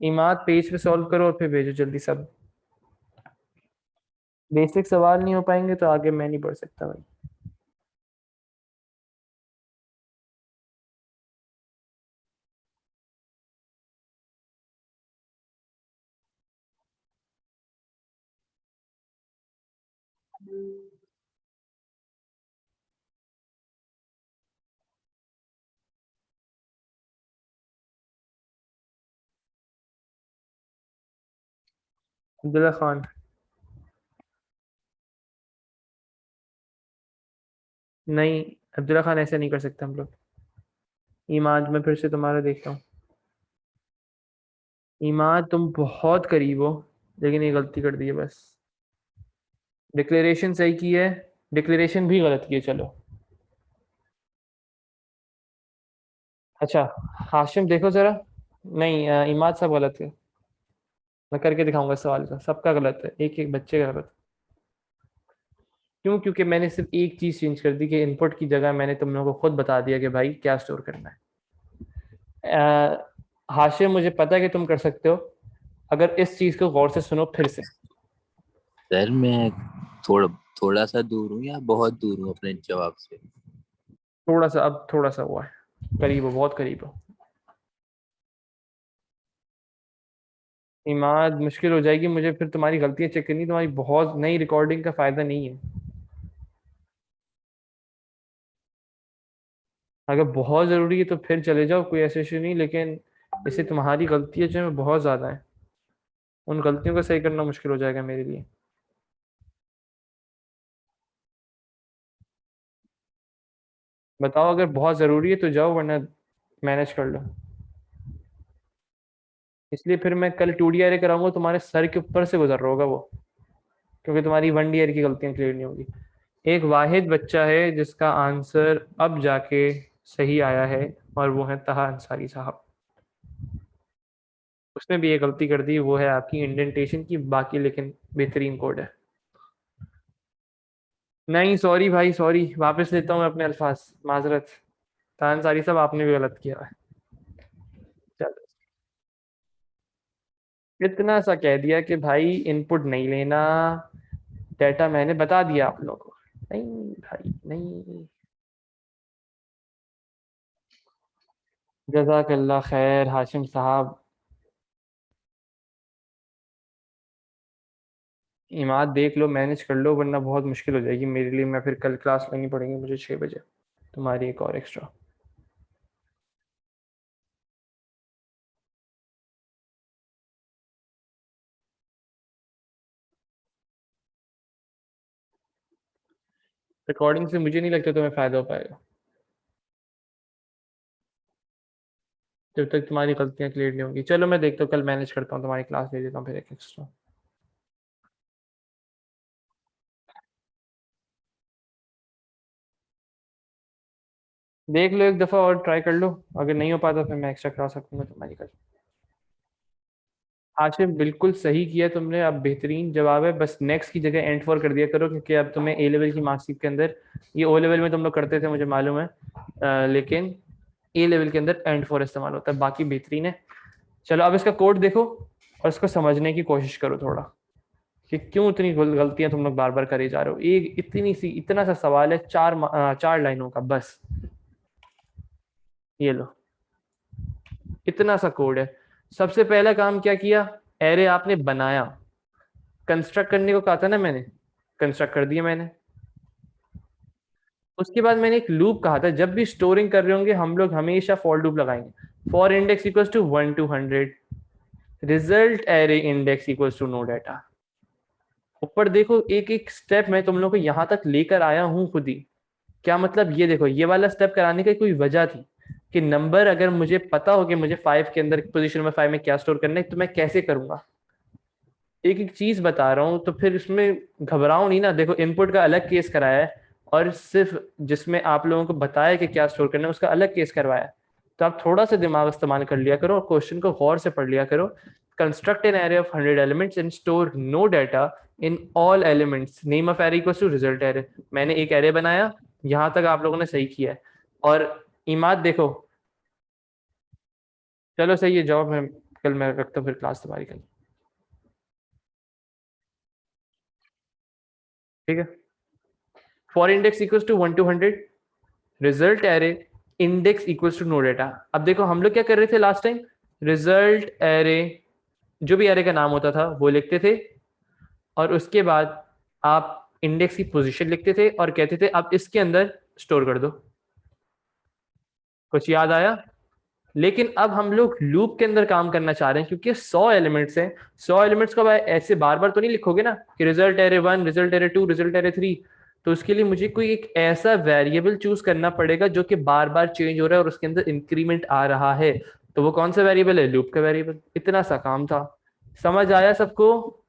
ईमान पेज पे सॉल्व करो और फिर भेजो जल्दी सब। बेसिक सवाल नहीं हो पाएंगे तो आगे मैं नहीं बढ़ सकता भाई। अब्दुल्ला खान। नहीं, अब्दुल्ला खान ऐसे नहीं कर सकते हम लोग। ईमान मैं फिर से तुम्हारा देखता हूँ। ईमान तुम बहुत करीब हो, लेकिन ये गलती कर दी है बस। डिक्लेरेशन सही की है, डिक्लेरेशन भी गलत की है। चलो अच्छा, हाशिम देखो जरा। नहीं इमाद सब गलत है। मैं करके दिखाऊंगा सवाल का, सबका गलत है, एक एक बच्चे का गलत है। क्यों? क्योंकि मैंने सिर्फ एक चीज चेंज कर दी कि इनपुट की जगह मैंने तुम लोगों को खुद बता दिया कि भाई क्या स्टोर करना है। हाशिम मुझे पता है कि तुम कर सकते हो, अगर इस चीज को गौर से सुनो फिर से। सर मैं थोड़ा थोड़ा सा दूर हूँ या बहुत दूर हूँ अपने जवाब से? थोड़ा सा, अब थोड़ा सा हुआ है, करीब हो, बहुत करीब हो। इमाद मुश्किल हो जाएगी मुझे फिर तुम्हारी गलतियां चेक करनी, तुम्हारी बहुत नई रिकॉर्डिंग का फायदा नहीं है। अगर बहुत ज़रूरी है तो फिर चले जाओ, कोई ऐसा इशू नहीं, लेकिन इससे तुम्हारी गलतियां जो है बहुत ज़्यादा है, उन गलतियों को सही करना मुश्किल हो जाएगा मेरे लिए। बताओ अगर बहुत ज़रूरी है तो जाओ, वरना मैनेज कर लो। इसलिए फिर मैं कल 2D अरे कराऊंगा, तुम्हारे सर के ऊपर से गुजर रहा होगा वो, क्योंकि तुम्हारी 1D अरे की गलतियां क्लियर नहीं होगी। एक वाहिद बच्चा है जिसका आंसर अब जाके सही आया है, और वो है तहा अंसारी साहब। उसने भी ये गलती कर दी, वो है आपकी इंडेंटेशन की, बाकी लेकिन बेहतरीन कोड है। नहीं सॉरी भाई, सॉरी, वापस लेता हूँ मैं अपने अल्फाज, माजरत। तहा अंसारी साहब आपने भी गलत किया है। चलो, इतना सा कह दिया कि भाई इनपुट नहीं लेना, डाटा मैंने बता दिया आप लोगों को। नहीं भाई नहीं। जजाकल्ला खैर हाशिम साहब। इमाद देख लो, मैनेज कर लो, वरना बहुत मुश्किल हो जाएगी मेरे लिए, मैं फिर कल क्लास लेनी पड़ेगी मुझे 6 बजे, तुम्हारी एक और एक्स्ट्रा। रिकॉर्डिंग से मुझे नहीं लगता तुम्हें फायदा हो पाएगा जब तक तुम्हारी गलतियां क्लियर नहीं होंगी। चलो मैं देखता हूँ, कल मैनेज करता हूँ, तुम्हारी क्लास ले लेता हूँ फिर एक एक्स्ट्रा। देख लो एक दफा और ट्राई कर लो, अगर नहीं हो पाता फिर मैं एक्स्ट्रा करा सकूंगा तुम्हारी कल। आशिफ बिल्कुल सही किया तुमने, अब बेहतरीन जवाब है, बस नेक्स्ट की जगह एंड फॉर कर दिया करो, क्योंकि अब तुम्हें ए लेवल की मार्कशीट के अंदर, ये ओ लेवल में तुम लोग करते थे मुझे मालूम है, लेकिन ए लेवल के अंदर एंड फॉर इस्तेमाल होता है। बाकी बेहतरीन है। चलो अब इसका कोड देखो और इसको समझने की कोशिश करो थोड़ा, कि क्यों इतनी गलतियां तुम लोग बार बार करे जा रहे हो। एक इतना सा सवाल है, चार लाइनों का बस। ये लो, इतना सा कोड है। सबसे पहला काम क्या किया, एरे आपने बनाया, कंस्ट्रक्ट करने को कहा था ना मैंने, कंस्ट्रक्ट कर दिया मैंने। उसके बाद मैंने एक लूप कहा था, जब भी स्टोरिंग कर रहे होंगे हम लोग हमेशा फॉर लूप लगाएंगे। For index equals to 1 to 100, result array index equals to no data. ऊपर देखो, एक एक स्टेप मैं तुम लोग को यहां तक लेकर आया हूं खुद ही। क्या मतलब, ये देखो, ये वाला स्टेप कराने की कोई वजह थी कि नंबर अगर मुझे पता हो कि मुझे 5 के अंदर, पोजीशन नंबर 5 में क्या स्टोर करना है, तो मैं कैसे करूंगा। एक एक चीज बता रहा हूँ तो फिर इसमें घबराओ नहीं ना। देखो इनपुट का अलग केस कराया है, और सिर्फ जिसमें आप लोगों को बताया कि क्या स्टोर करना है उसका अलग केस करवाया है। तो आप थोड़ा सा दिमाग इस्तेमाल कर लिया करो और क्वेश्चन को गौर से पढ़ लिया करो। Construct an array of 100 elements and store no data in all elements, name of array equals to result array. मैंने एक एरे बनाया, यहां तक आप लोगों ने सही किया है। और इमाद देखो, चलो सही है जवाब। मैं रखता हूँ फिर क्लास तुम्हारी कल, ठीक है। For index equals to 1 to 100, result array index equals to no data. अब देखो हम लोग क्या कर रहे थे लास्ट टाइम, रिजल्ट एरे, जो भी एरे का नाम होता था वो लिखते थे, और उसके बाद आप इंडेक्स की पोजीशन लिखते थे और कहते थे अब इसके अंदर स्टोर कर दो। कुछ याद आया। लेकिन अब हम लोग लूप के अंदर काम करना चाह रहे हैं, क्योंकि 100 एलिमेंट्स हैं। 100 एलिमेंट्स को ऐसे बार बार तो नहीं लिखोगे ना, कि result array 1, result array 2, result array 3। तो उसके लिए मुझे कोई एक ऐसा वेरिएबल चूज करना पड़ेगा जो कि बार बार चेंज हो रहा है और उसके अंदर इंक्रीमेंट आ रहा है। तो वो कौन सा वेरिएबल है, लूप का वेरिएबल। इतना सा काम था, समझ आया सबको।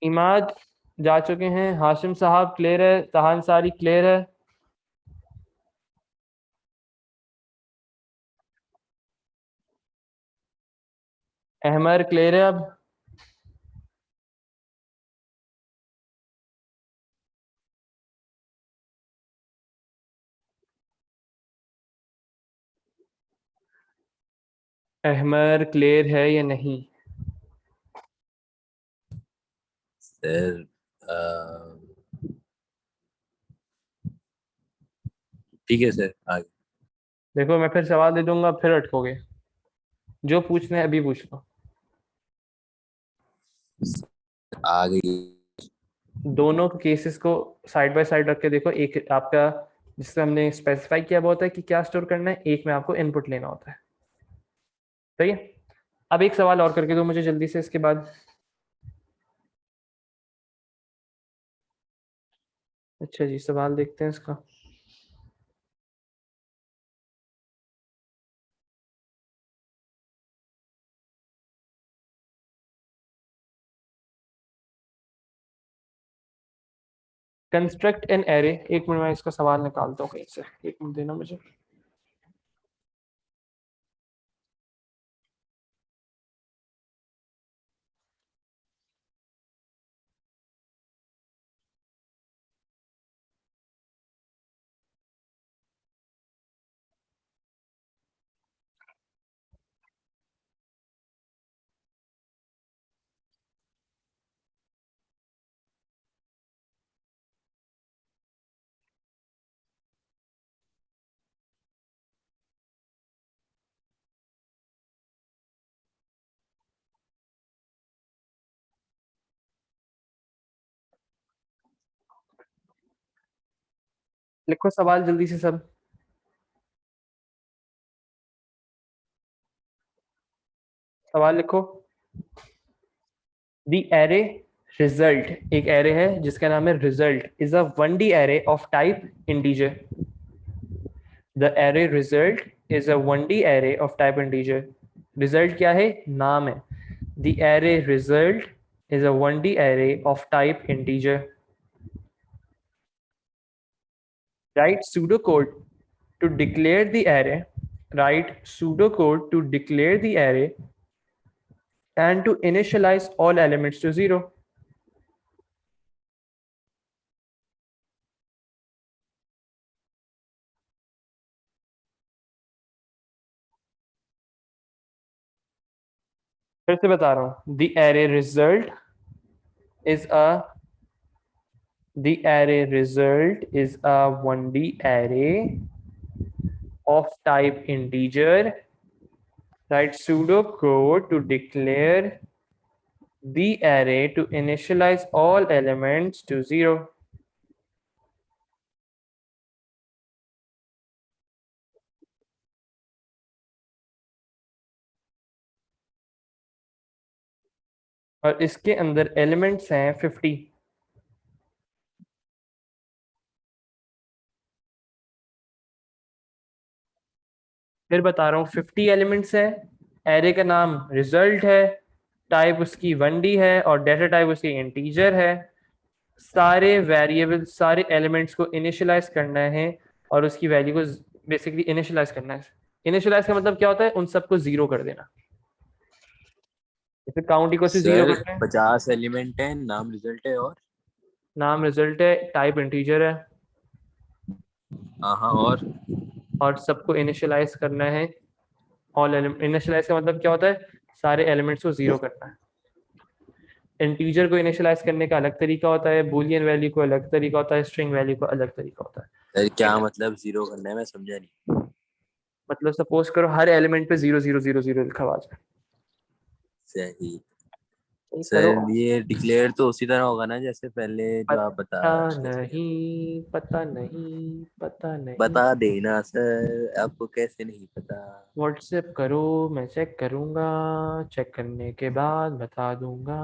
इमाद जा चुके हैं, हाशिम साहब क्लियर है, तहान सारी क्लियर है। अहमर क्लियर है अब। अहमर क्लियर है या नहीं। सर ठीक है सर, आगे। देखो मैं फिर सवाल दे दूंगा, फिर अटकोगे। जो पूछना है अभी पूछ लो। आ गई। दोनों केसेस को साइड बाय साइड रख के देखो। एक आपका जिससे हमने स्पेसिफाई किया हुआ होता है कि क्या स्टोर करना है, एक में आपको इनपुट लेना होता है। सही है। अब एक सवाल और करके दो मुझे जल्दी से, इसके बाद। अच्छा जी, सवाल देखते हैं इसका। कंस्ट्रक्ट एन एरे, एक मिनट में इसका सवाल निकालता हूँ कहीं से, एक मिनट देना मुझे। लिखो सवाल जल्दी से सब। सवाल लिखो। द एरे रिजल्ट, एक एरे है जिसका नाम है result, is a 1D array of type integer. The array result is a 1D array of type integer. Result क्या है? नाम है। The array result is a 1D array of type integer. Write pseudocode to declare the array. Write pseudocode to declare the array and to initialize all elements to 0. फिर से बता रहा हूँ। The array result is a the array result is a 1D array of type integer. Write pseudocode to declare the array to initialize all elements to 0. और इसके अंदर elements हैं 50। फिर बता रहा हूँ 50 एलिमेंट्स हैं। एरे का नाम रिजल्ट है, टाइप उसकी 1D है और डेटा टाइप उसकी इंटीजर है। सारे वेरिएबल, सारे एलिमेंट्स को इनिशियलाइज करना है और उसकी वैल्यू को बेसिकली इनिशियलाइज करना है। इनिशियलाइज का मतलब क्या होता है? उन सबको जीरो कर देना। जैसे count equal to zero sir करना है। 50 एलिमेंट है, नाम रिजल्ट है और नाम रिजल्ट है, टाइप इंटीजर है हाँ हाँ और सबको इनिशियलाइज करना है। ऑल एलिमेंट, इनिशियलाइज का मतलब क्या होता है? सारे एलिमेंट्स को जीरो करना है। इंटीजर को इनिशियलाइज करने का अलग तरीका होता है, बूलियन वैल्यू को अलग तरीका होता है, स्ट्रिंग वैल्यू को अलग तरीका होता है। सर क्या मतलब जीरो करना है, मैं समझा नहीं। मतलब सपोज करो हर एलिमेंट पे 0 0 0 0 लिखा हुआ है। सही। करो। सर ये डिक्लेयर तो उसी तरह होगा ना जैसे पहले जो आप बता पता रहे थे। नहीं, पता नहीं, पता नहीं। बता देना सर, आपको कैसे नहीं पता। व्हाट्सएप करो, मैं चेक करूंगा, चेक करने के बाद बता दूंगा।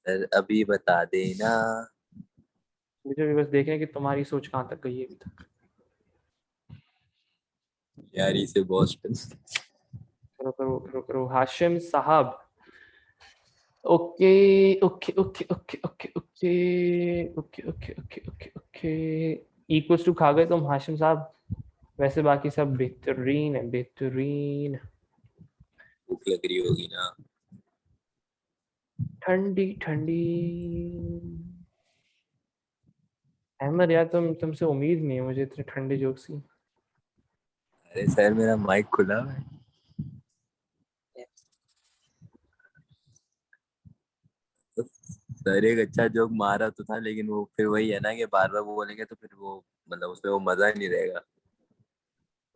सर अभी बता देना। मुझे भी बस देखें कि तुम्हारी सोच कहाँ तक गई है अभी तक। यारी से बॉस्टन। करो करो करो करो हाशिम साहब। Okay okay okay okay okay okay okay okay okay okay okay. Equals to खा गए तुम हाशिम साहब। वैसे बाकी सब बेहतरीन है, बेहतरीन। भूख लग रही होगी ना। ठंडी ठंडी। अहमद यार, तुमसे उम्मीद नहीं है मुझे इतने ठंडे जोक्स की। अरे सर मेरा माइक खुला है। सर एक अच्छा जोक मारा तो था, लेकिन वो फिर वही है ना कि बार बार वो बोलेंगे तो फिर वो मतलब उसमें वो मजा ही नहीं रहेगा।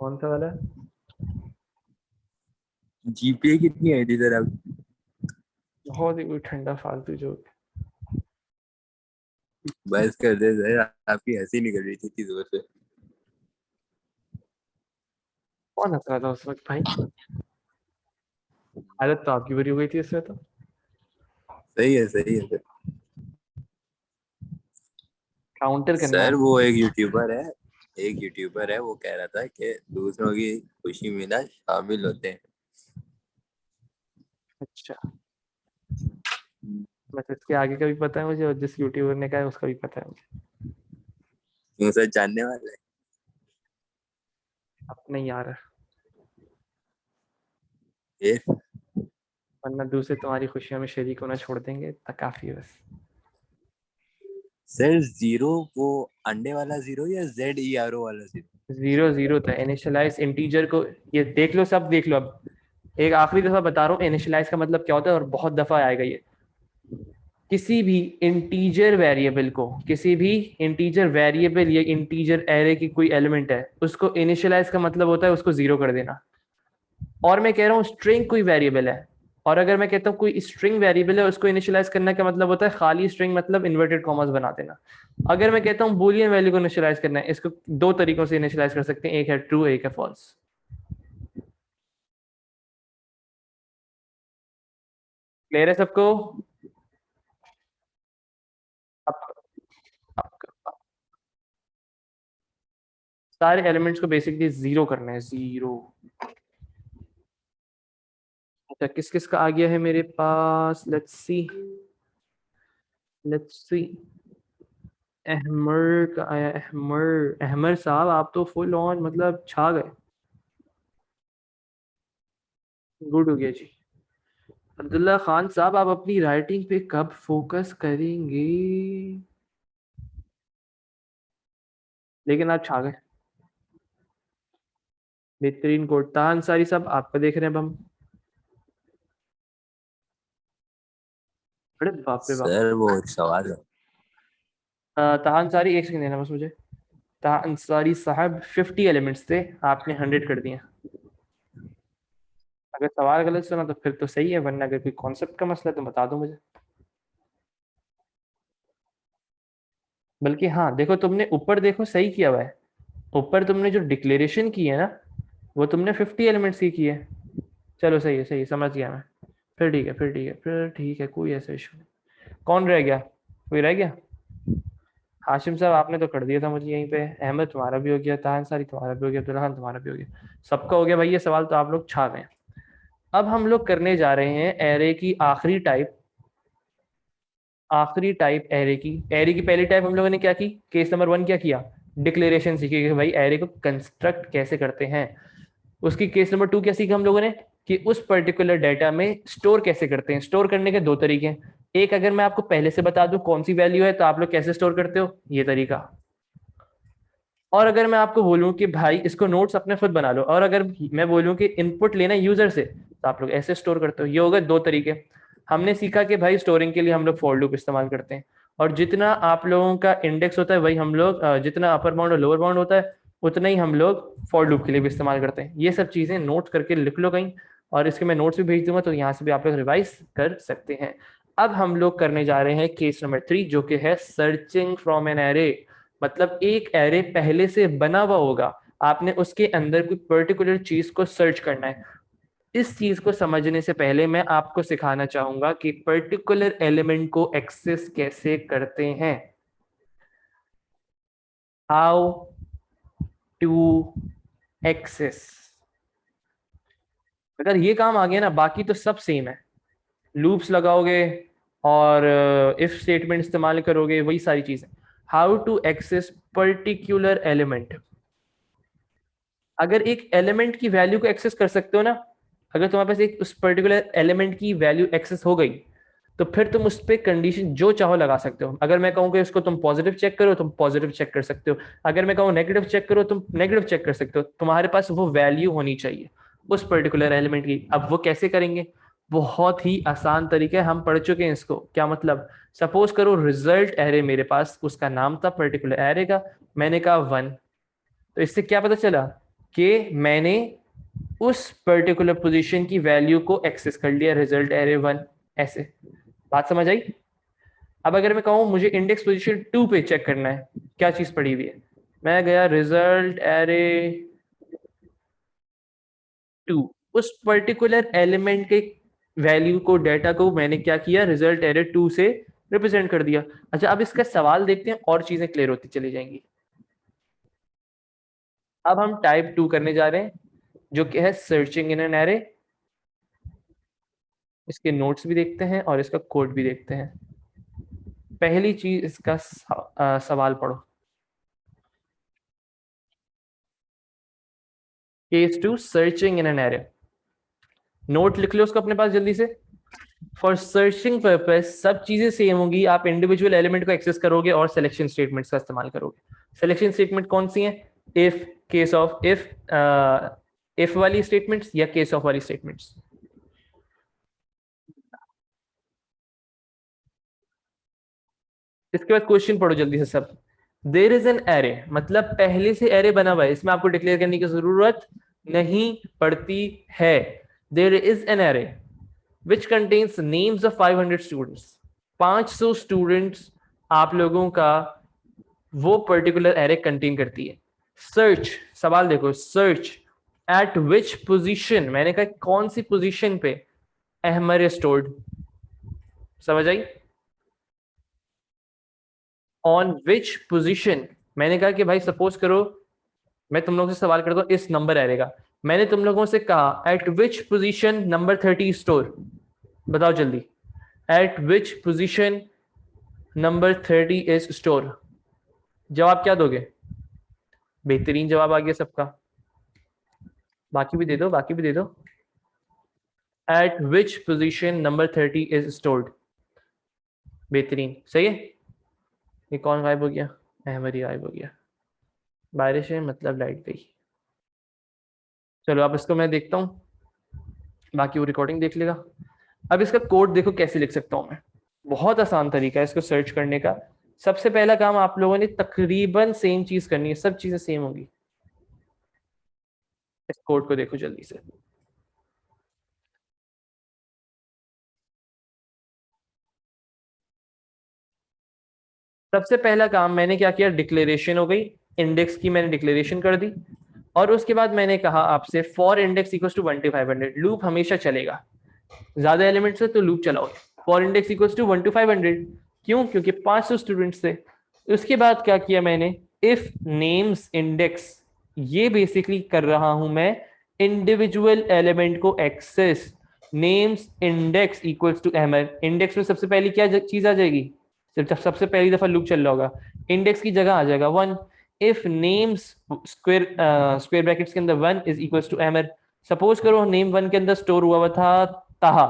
कौन सा वाला? जीपीए कितनी आई थी सर अब? बहुत ही कोई ठंडा फालतू जोक। बस कर दे सर, आपकी हंसी निकल रही थी इतनी जोर से। कौन हंस रहा था उस वक्त भाई? हालत तो आपकी बुरी हो गई थी इससे तो। सही है सर। काउंटर करना सर है। वो एक यूट्यूबर है वो कह रहा था कि दूसरों की खुशी में ना शामिल होते हैं। अच्छा, बस इसके आगे का भी पता है मुझे और जिस यूट्यूबर ने कहा है उसका भी पता है मुझे। क्यों सर, जानने वाला है? अब नहीं यार, फिर वरना दूसरे तुम्हारी खुशियों में शरीक होना छोड़ देंगे, तो काफी है बस। सर जीरो वो अंडे वाला जीरो या ZERO वाला जीरो? 0 0 था इनिशियलाइज इंटीजर को। ये देख लो, सब देख लो। अब एक आखिरी दफा बता रहा हूँ इनिशियलाइज का मतलब क्या होता है और बहुत दफा आएगा ये। किसी भी इंटीजर वेरिएबल को, किसी भी इंटीजर वेरिएबल या इंटीजर एरे की कोई एलिमेंट है, उसको इनिशियलाइज का मतलब होता है उसको जीरो कर देना। और मैं कह रहा हूँ स्ट्रिंग कोई वेरिएबल है, और अगर मैं कहता हूँ कोई स्ट्रिंग वेरिएबल है उसको इनिशियलाइज करने का मतलब होता है खाली स्ट्रिंग मतलब इन्वर्टेड कॉमास बना देना। अगर मैं कहता हूँ बूलियन वैल्यू को इनिशियलाइज करना है, इसको दो तरीकों से इनिशियलाइज कर सकते हैं, एक है ट्रू, एक है फॉल्स। क्लियर है सबको? अब सारे एलिमेंट्स को बेसिकली जीरो करना है, जीरो। अच्छा किस किस का आ गया है मेरे पास? Let's see, let's see. Ahmar का आया, अहमर, अहमर साहब आप तो फुल ऑन मतलब छा गए। गुड हो गया जी। अब्दुल्ला खान साहब आप अपनी राइटिंग पे कब फोकस करेंगे? लेकिन आप छा गए, बेहतरीन कोट। ताहन अंसारी साहब आपका देख रहे हैं अब हम। अरे बाप रे बाप। सर वो एक सवाल है। ताहन अंसारी एक सेकंड देना बस मुझे। ताहन अंसारी साहब 50 एलिमेंट्स थे, आपने 100 कर दिए। अगर सवाल गलत सुना तो फिर तो सही है, वरना अगर कोई कॉन्सेप्ट का मसला है तो बता दो मुझे। बल्कि हाँ देखो, तुमने ऊपर देखो सही किया हुआ है। ऊपर तुमने जो डिक्लेरेशन की है ना, वो तुमने 50 एलिमेंट्स की है। चलो सही है, सही है, समझ गया मैं। फिर ठीक है, फिर ठीक है, फिर ठीक है, कोई ऐसा इशू नहीं। कौन रह गया? कोई रह गया? हाशिम साहब आपने तो कर दिया था मुझे यहीं पे। अहमद तुम्हारा भी हो गया, ताहन सारी तुम्हारा भी हो गया, अब्दुल्ला खान तुम्हारा भी हो गया। सबका हो गया भाई ये सवाल, तो आप लोग छा गए। अब हम लोग करने जा रहे हैं एरे की आखिरी टाइप। आखिरी टाइप एरे की। एरे की पहली टाइप हम लोगों ने क्या की? केस नंबर 1 क्या किया? डिक्लेरेशन सीखी कि भाई एरे को कंस्ट्रक्ट कैसे करते हैं। उसकी केस नंबर 2 क्या सीखा हम लोगों ने? कि उस पर्टिकुलर डाटा में स्टोर कैसे करते हैं। स्टोर करने के दो तरीके हैं। एक, अगर मैं आपको पहले से बता दूं कौन सी वैल्यू है तो आप लोग कैसे स्टोर करते हो, ये तरीका। और अगर मैं आपको बोलूं कि भाई इसको नोट्स अपने खुद बना लो, और अगर मैं बोलूं कि इनपुट लेना यूजर से, तो आप लोग ऐसे स्टोर करते हो। ये हो गए दो तरीके। हमने सीखा कि भाई स्टोरिंग के लिए हम लोग फॉर लूप इस्तेमाल करते हैं। और जितना आप लोगों का इंडेक्स होता है वही हम लोग, जितना अपर बाउंड और लोअर बाउंड होता है उतना ही हम लोग फॉर लूप के लिए भी इस्तेमाल करते हैं। ये सब चीजें नोट करके लिख लो कहीं, और इसके मैं नोट्स भी भेज दूंगा, तो यहाँ से भी आप लोग रिवाइज कर सकते हैं। अब हम लोग करने जा रहे हैं केस नंबर 3, जो कि है सर्चिंग फ्रॉम एन एरे। मतलब एक एरे पहले से बना हुआ होगा, आपने उसके अंदर कोई पर्टिकुलर चीज को सर्च करना है। इस चीज को समझने से पहले मैं आपको सिखाना चाहूंगा कि पर्टिकुलर एलिमेंट को एक्सेस कैसे करते हैं। How to access. अगर ये काम आ गया ना, बाकी तो सब सेम है। लूप्स लगाओगे और इफ स्टेटमेंट इस्तेमाल करोगे, वही सारी चीजें। How to access particular element. अगर एक एलिमेंट की वैल्यू को एक्सेस कर सकते हो ना, अगर तुम्हारे पास एक उस पर्टिकुलर एलिमेंट की वैल्यू एक्सेस हो गई, तो फिर तुम उस पर कंडीशन जो चाहो लगा सकते हो। अगर मैं कहूँ कि इसको तुम पॉजिटिव चेक करो, तुम पॉजिटिव चेक कर सकते हो। अगर मैं कहूँ नेगेटिव चेक करो, तुम नेगेटिव चेक कर सकते हो। तुम्हारे पास वो वैल्यू होनी चाहिए उस पर्टिकुलर एलिमेंट की। अब वो कैसे करेंगे? बहुत ही आसान तरीका है, हम पढ़ चुके हैं इसको। क्या मतलब? सपोज करो रिजल्ट एरे मेरे पास, उसका नाम था पर्टिकुलर एरे का, मैंने कहा 1। तो इससे क्या पता चला कि मैंने उस पर्टिकुलर पोजीशन की वैल्यू को एक्सेस कर लिया, रिजल्ट एरे 1। ऐसे बात समझ आई? अब अगर मैं कहूँ मुझे इंडेक्स पोजीशन 2 पे चेक करना है, क्या चीज पड़ी हुई है, मैं गया रिजल्ट एरे 2, उस पर्टिकुलर एलिमेंट के वैल्यू को, डाटा को मैंने क्या किया, रिजल्ट एरे 2 से रिप्रेजेंट कर दिया। अच्छा अब इसका सवाल देखते हैं, और चीजें क्लियर होती चली जाएंगी। अब हम टाइप 2 करने जा रहे हैं, जो कि है सर्चिंग इन एन एरे। इसके नोट्स भी देखते हैं और इसका कोड भी देखते हैं। पहली चीज इसका सवाल पढ़ो। Case 2 searching in an array. Note लिख लो उसको अपने पास जल्दी से। फॉर सर्चिंग पर्पस सब चीजें सेम होंगी, आप इंडिविजुअल एलिमेंट को एक्सेस करोगे और सिलेक्शन स्टेटमेंट्स का इस्तेमाल करोगे। सिलेक्शन स्टेटमेंट कौन सी है? इफ, केस ऑफ, इफ वाली स्टेटमेंट्स या केस ऑफ वाली स्टेटमेंट्स। इसके बाद क्वेश्चन पढ़ो जल्दी से सब। देर इज एन एरे, मतलब पहले से एरे बना हुआ है, इसमें आपको डिक्लेयर करने की जरूरत नहीं पड़ती है। There is an array which contains names of 500 students. 500 students आप लोगों का वो पर्टिकुलर एरे कंटेन करती है। सर्च, सवाल देखो, सर्च एट विच पोजीशन, मैंने कहा कौन सी पोजीशन पे अहमर स्टोर्ड। समझ आई? ऑन विच पोजीशन, मैंने कहा कि भाई सपोज करो मैं तुम लोगों से सवाल करता हूँ इस नंबर एरे का, मैंने तुम लोगों से कहा eight which position number 30 store, बताओ जल्दी, eight which position number 30 is store, जवाब क्या दोगे? बेहतरीन जवाब आ गया सबका, बाकी भी दे दो, बाकी भी दे दो। Eight which position number 30 is stored, बेहतरीन, सही है। ये कौन गायब हो गया? अहमद ही गायब हो गया, बारिश है मतलब लाइट गई। चलो अब इसको मैं देखता हूँ, बाकी वो रिकॉर्डिंग देख लेगा। अब इसका कोड देखो कैसे लिख सकता हूँ मैं, बहुत आसान तरीका है इसको सर्च करने का। सबसे पहला काम आप लोगों ने तकरीबन सेम चीज करनी है, सब चीजें सेम होंगी। इस कोड को देखो जल्दी से। सबसे पहला काम मैंने क्या किया, डिक्लेरेशन हो गई, इंडेक्स की मैंने डिक्लेरेशन कर दी, और उसके बाद मैंने कहा आपसे for index equals to 1 to 500, loop हमेशा चलेगा, ज्यादा एलिमेंट्स है तो लूप चलाओ। For index equals to 1 to 500, क्यों? क्योंकि 500 स्टूडेंट्स थे। उसके बाद क्या किया मैंने, इफ नेम्स इंडेक्स, ये बेसिकली कर रहा हूं मैं इंडिविजुअल एलिमेंट को access, names index equals to hammer, index में सबसे पहली क्या चीज आ जाएगी, सबसे पहली दफा लूप चल रहा होगा, इंडेक्स की जगह आ जाएगा 1, इफ नेम्स स्क्वायर ब्रैकेट्स के अंदर 1 is equals to hammer. Suppose करो नेम 1 के अंदर स्टोर हुआ था ताहा,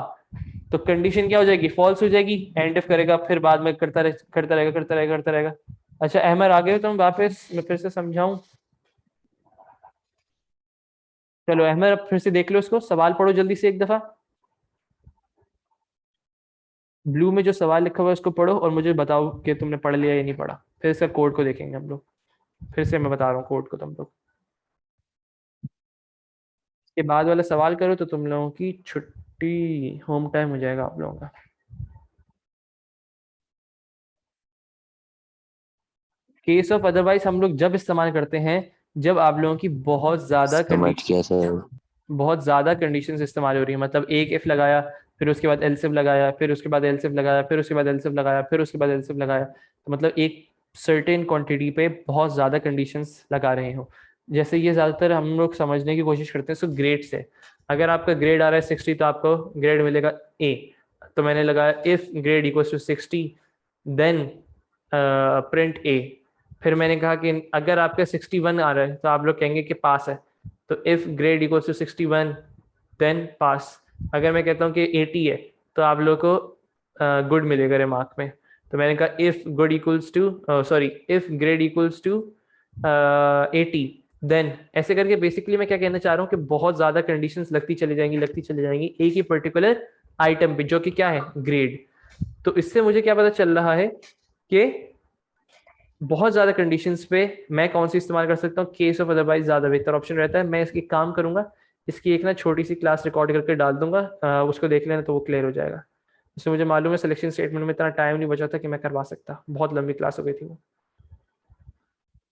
तो कंडीशन क्या हो जाएगी, फॉल्स हो जाएगी, एंड इफ करेगा फिर बाद में करता रहेगा। अच्छा अहमद आ गए, तो हम वापस मैं फिर से समझाऊं। चलो अहमद अब फिर से देख लो इसको, सवाल पढ़ो जल्दी से एक दफा, ब्लू में जो सवाल लिखा हुआ है उसको पढ़ो और मुझे बताओ कि तुमने पढ़ लिया या नहीं पढ़ा, फिर इसका कोड को देखेंगे हम लोग। फिर से मैं बता रहा हूँ कोड को तुम लोग, के बाद वाला सवाल करो तो तुम लोगों की छुट्टी, होम टाइम हो जाएगा आप लोगों का। केस ऑफ अदरवाइज हम लोग जब इस्तेमाल करते हैं जब आप लोगों की बहुत ज्यादा समझ गया सर। बहुत ज्यादा कंडीशंस इस्तेमाल हो रही है, मतलब एक इफ लगाया, फिर उसके बाद एल्सिफ लगाया, फिर उसके बाद एल्सिफ लगाया, फिर उसके बाद एल्सिफ लगाया, फिर उसके बाद एल्सिफ लगाया, तो मतलब एक सर्टेन क्वांटिटी पे बहुत ज्यादा कंडीशंस लगा रहे हो। जैसे ये ज्यादातर हम लोग समझने की कोशिश करते हैं सो ग्रेड से, अगर आपका ग्रेड आ रहा है 60 तो आपको ग्रेड मिलेगा ए, तो मैंने लगाया if grade equals to 60 then print A. फिर मैंने कहा कि अगर आपका 61 आ रहा है तो आप लोग कहेंगे कि पास है, तो if grade equals to 61 then pass. अगर मैं कहता हूँ कि 80 है तो आप लोग को गुड मिलेगा रिमार्क में, तो मैंने कहा if good equals to sorry if grade equals to 80 then, ऐसे करके बेसिकली मैं क्या कहना चाह रहा हूँ कि बहुत ज्यादा कंडीशंस लगती चली जाएंगी एक ही पर्टिकुलर आइटम पे जो कि क्या है ग्रेड। तो इससे मुझे क्या पता चल रहा है कि बहुत ज्यादा कंडीशंस पे मैं कौन सी इस्तेमाल कर सकता हूँ, केस ऑफ अदरवाइज ज्यादा बेहतर ऑप्शन रहता है। मैं इसकी काम करूंगा, इसकी एक ना छोटी सी क्लास रिकॉर्ड करके डाल दूंगा, उसको देख लेना तो वो क्लियर हो जाएगा। इससे मुझे मालूम है सिलेक्शन स्टेटमेंट में इतना टाइम नहीं बचा था कि मैं करवा सकता, बहुत लंबी क्लास हो गई थी वो।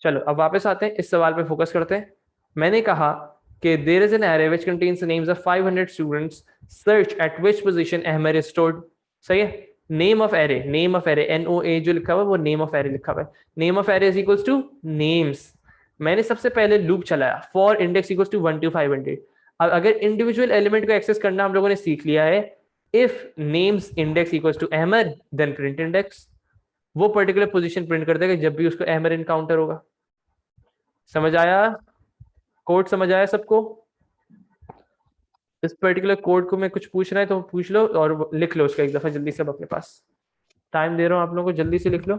चलो अब वापस आते हैं, इस सवाल पे फोकस करते हैं। मैंने कहा कि there is an array which contains the names of 500 students, search at which position Ahmad is stored. सही है, name of array, name of array NOA जो लिखा हुआ है वो नेम ऑफ एरे लिखा हुआ है, name of array is equals to names. मैंने सबसे पहले लूप चलाया for index equals to 1 to 500। अब अगर इंडिविजुअल एलिमेंट को एक्सेस करना हम लोगों ने सीख लिया है, if names index equals to Ahmad then print index, वो पर्टिकुलर पोजीशन प्रिंट कर देगा जब भी उसको अहमद इनकाउंटर होगा। समझ आया? कोड समझ आया सबको? इस पर्टिकुलर कोड को मैं कुछ पूछ रहा है तो पूछ लो और लिख लो उसका एक दफा जल्दी सब अपने पास, टाइम दे रहा हूँ आप लोगों को, जल्दी से लिख लो।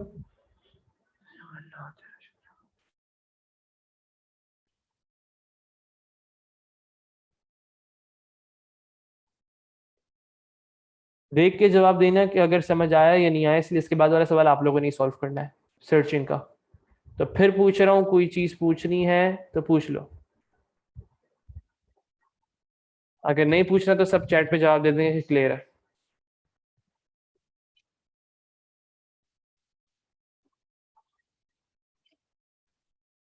देख के जवाब देना कि अगर समझ आया या नहीं आया, इसलिए इसके बाद वाला सवाल आप लोगों ने सॉल्व करना है सर्चिंग का। तो फिर पूछ रहा हूँ, कोई चीज पूछनी है तो पूछ लो, अगर नहीं पूछना तो सब चैट पे जवाब दे देंगे क्लियर है।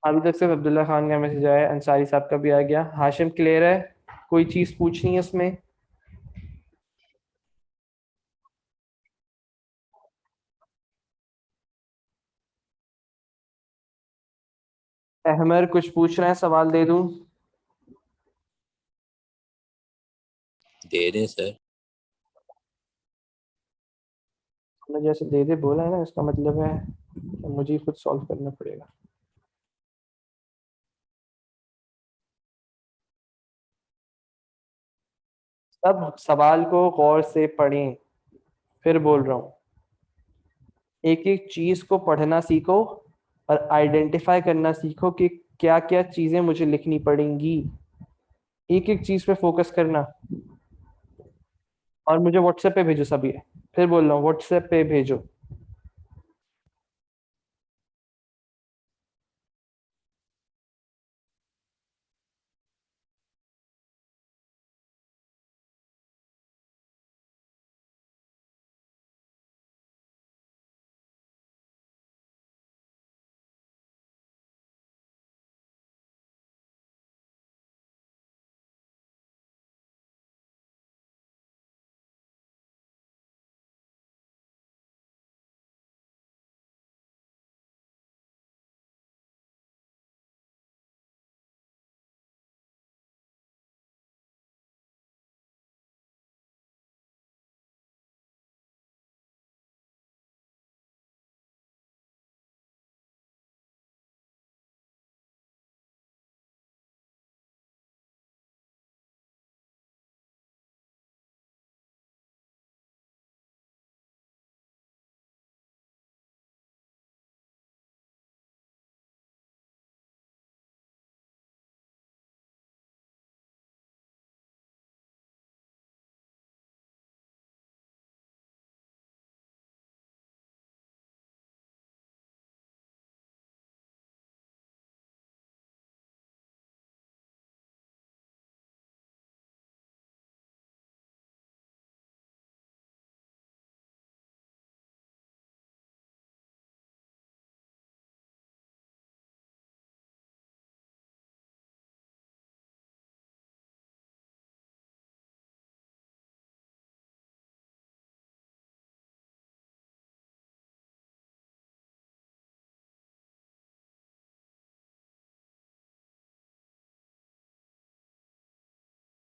अभी तक सिर्फ अब्दुल्ला खान का मैसेज आया है, अंसारी साहब का भी आ गया, हाशिम क्लियर है? कोई चीज पूछनी है इसमें? अहमर कुछ पूछ रहे हैं, सवाल दे दूं? दे दें सर। मैं जैसे दे दे बोला है ना, इसका मतलब है कि मुझे ही खुद सॉल्व करना पड़ेगा। सब सवाल को गौर से पढ़ें, फिर बोल रहा हूँ। एक एक चीज को पढ़ना सीखो और आइडेंटिफाई करना सीखो कि क्या क्या चीजें मुझे लिखनी पड़ेंगी। एक एक चीज पे फोकस करना। और मुझे व्हाट्सएप पे भेजो सभी। फिर बोल रहा हूँ, व्हाट्सएप पे भेजो।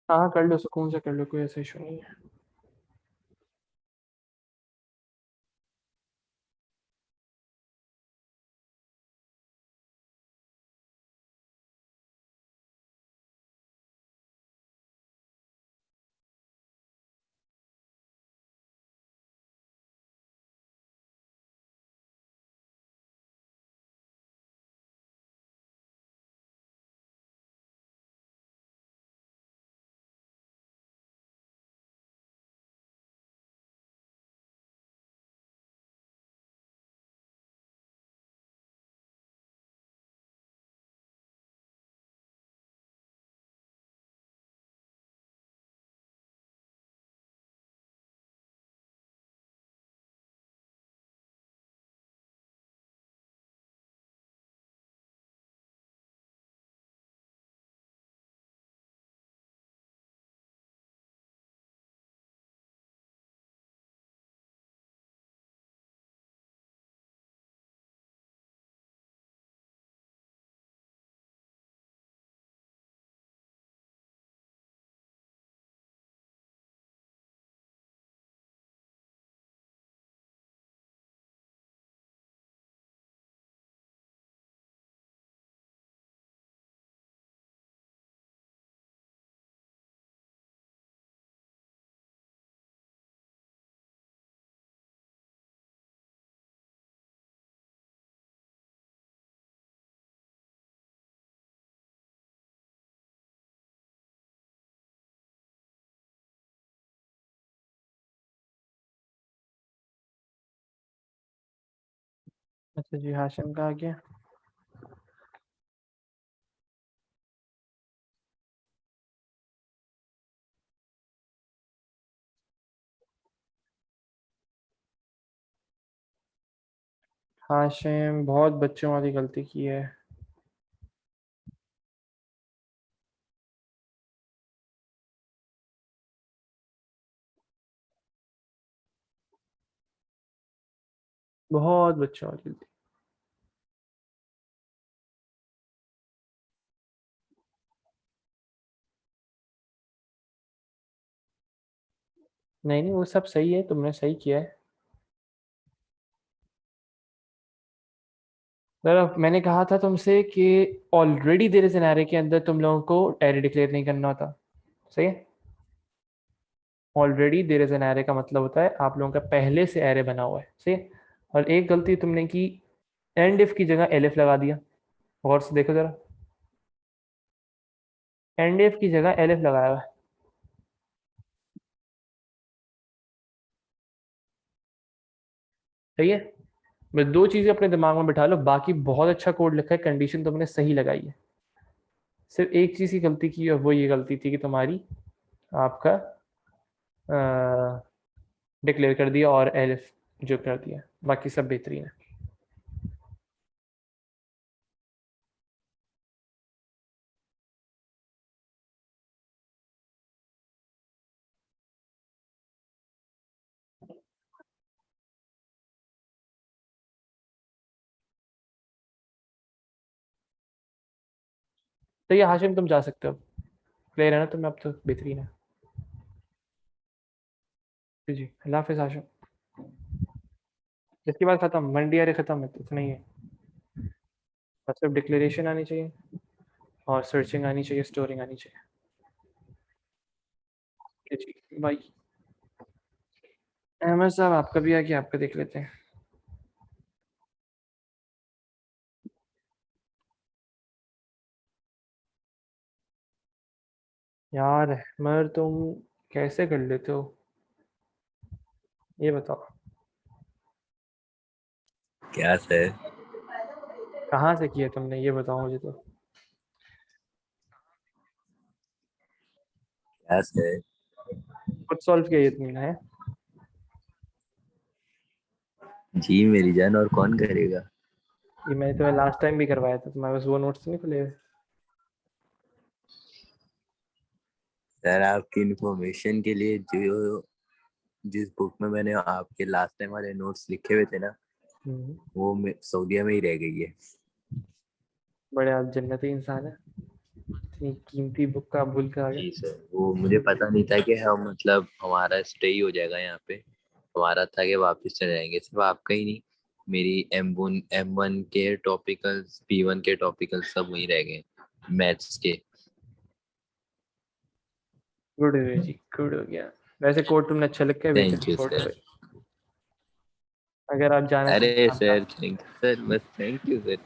हाँ हाँ, कर लो, सुकून से कर लो, कोई ऐसा इशू नहीं है। अच्छा जी, हाशिम का आ गया। हाशिम बहुत बच्चों वाली गलती की है। बहुत बच्चों वाली गलती। नहीं नहीं वो सब सही है, तुमने सही किया है। सर मैंने कहा था तुमसे कि already there is an array के अंदर तुम लोगों को एरे डिक्लेयर नहीं करना होता, सही है। Already there is an array का मतलब होता है आप लोगों का पहले से एरे बना हुआ है, सही है। और एक गलती तुमने की, एंड इफ की जगह एलिफ लगा दिया। गौर से देखो जरा, एंड इफ की जगह एलिफ लगाया हुआ है, सही है। बस दो चीजें अपने दिमाग में बिठा लो, बाकी बहुत अच्छा कोड लिखा है, कंडीशन तुमने सही लगाई है। सिर्फ एक चीज की गलती की और वो ये गलती थी कि तुम्हारी आपका डिक्लेयर कर दिया और एलिफ जो कर दिया, बाकी सब बेहतरीन है। तो ये हाशिम तुम जा सकते हो, क्लियर है ना तुम्हें, अब तो बेहतरीन है। जी जी, अल्लाह हाफिज़ हाशिम। इसके बाद खत्म, मंडी अरे खत्म है, तो इतना ही है। बस सिर्फ डिक्लेरेशन आनी चाहिए और सर्चिंग आनी चाहिए, स्टोरिंग आनी चाहिए। जी जी भाई, अहमद साहब आपका भी आ गया, आपका देख लेते हैं। यार अहमद तुम कैसे कर लेते हो, ये बताओ। क्या सर? कहाँ से किया तुमने, ये बताओ मुझे तो। क्या सर? खुद सॉल्व किया ये तुमने है? जी मेरी जान, और कौन करेगा? ये मैंने तुम्हें लास्ट टाइम भी करवाया था, तुम्हारे पास वो नोट्स नहीं खुले हुए? सर आपकी इंफॉर्मेशन के लिए, जो जिस बुक में मैंने आपके लास्ट टाइम वाले नोट्स लिखे हुए थे ना, वो सऊदीया में ही रह गई है। बड़े आप जन्नती इंसान है, इतनी कीमती बुक का आप भूल कर आ गए। जी सर, वो मुझे पता नहीं था कि हम मतलब हमारा स्टे ही हो जाएगा यहाँ पे। हमारा था कि वापस चले जाएंगे, सिर्फ आपका ही नहीं, मेरी M1 के टॉपिकल्स, P1 के टॉपिकल्स सब वहीं रह गए, मैथ्स के। गुड हो गया जी, गुड हो गया। वैसे कोड तुमने अच्छा लिखा है, वेटेड थैंक यू कोड है सर। भाई। अगर आप जाना अरे चाहें आप जा सर सकते थैंक सर, बस थैंक यू सर।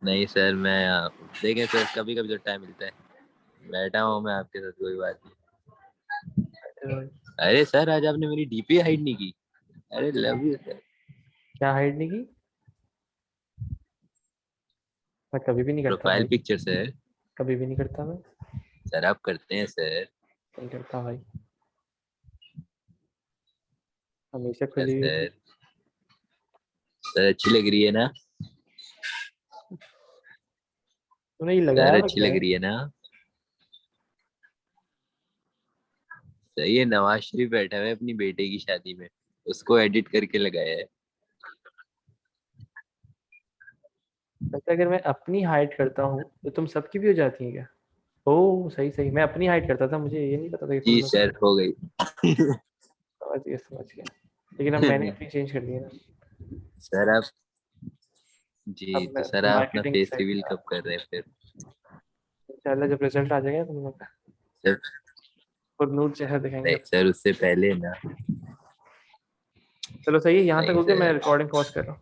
नहीं सर, मैं देखें सर, कभी कभी जो टाइम मिलता है बैठा हूँ मैं आपके साथ, कोई बात नहीं। हो। अरे सर, आज आपने मेरी डीपी हाइड नहीं की। अरे लव यू सर। क्या हाइड नहीं की? मैं कभी भी नहीं करता प्रोफाइल भाई, पिक्चर सर। कभी भी नहीं करता मैं, सर आप करते हैं सर। नहीं करता भाई, हमेशा खुली यस हुई होती सर। सर अच्छी लग रही है ना? है। तूने ये सर लगाया हुआ अच्छी क्या लग है? रही है ना? सही है, नवाज शरीफ बैठा हुआ है अपनी बेटे की शादी में, उसको एडिट करके लगाया है। वैसे अगर मैं अपनी हाइड करता हूँ तो तुम सबकी भी हो जाती है क्या? ओ सही सही, मैं अपनी हाइड करता था, मुझे ये नहीं पता था कि तुम जी लोग सर, का। हो गई। समझ गया समझ गया, लेकिन अब मैंने अपनी चेंज कर दी है ना। सर आप, जी अब तो मैं सर आप अपना मार्केटिंग फेस साइड रिवील पे कब कर रहे हैं फिर? इंशाल्लाह जब रिजल्ट आ जाएगा तुम लोग का, सर खुद नूर चेहरा दिखाएंगे नहीं अब। सर, उससे पहले ना। चलो सही है, यहाँ तक नहीं हो गया, मैं सर। रिकॉर्डिंग पॉज कर रहा हूँ।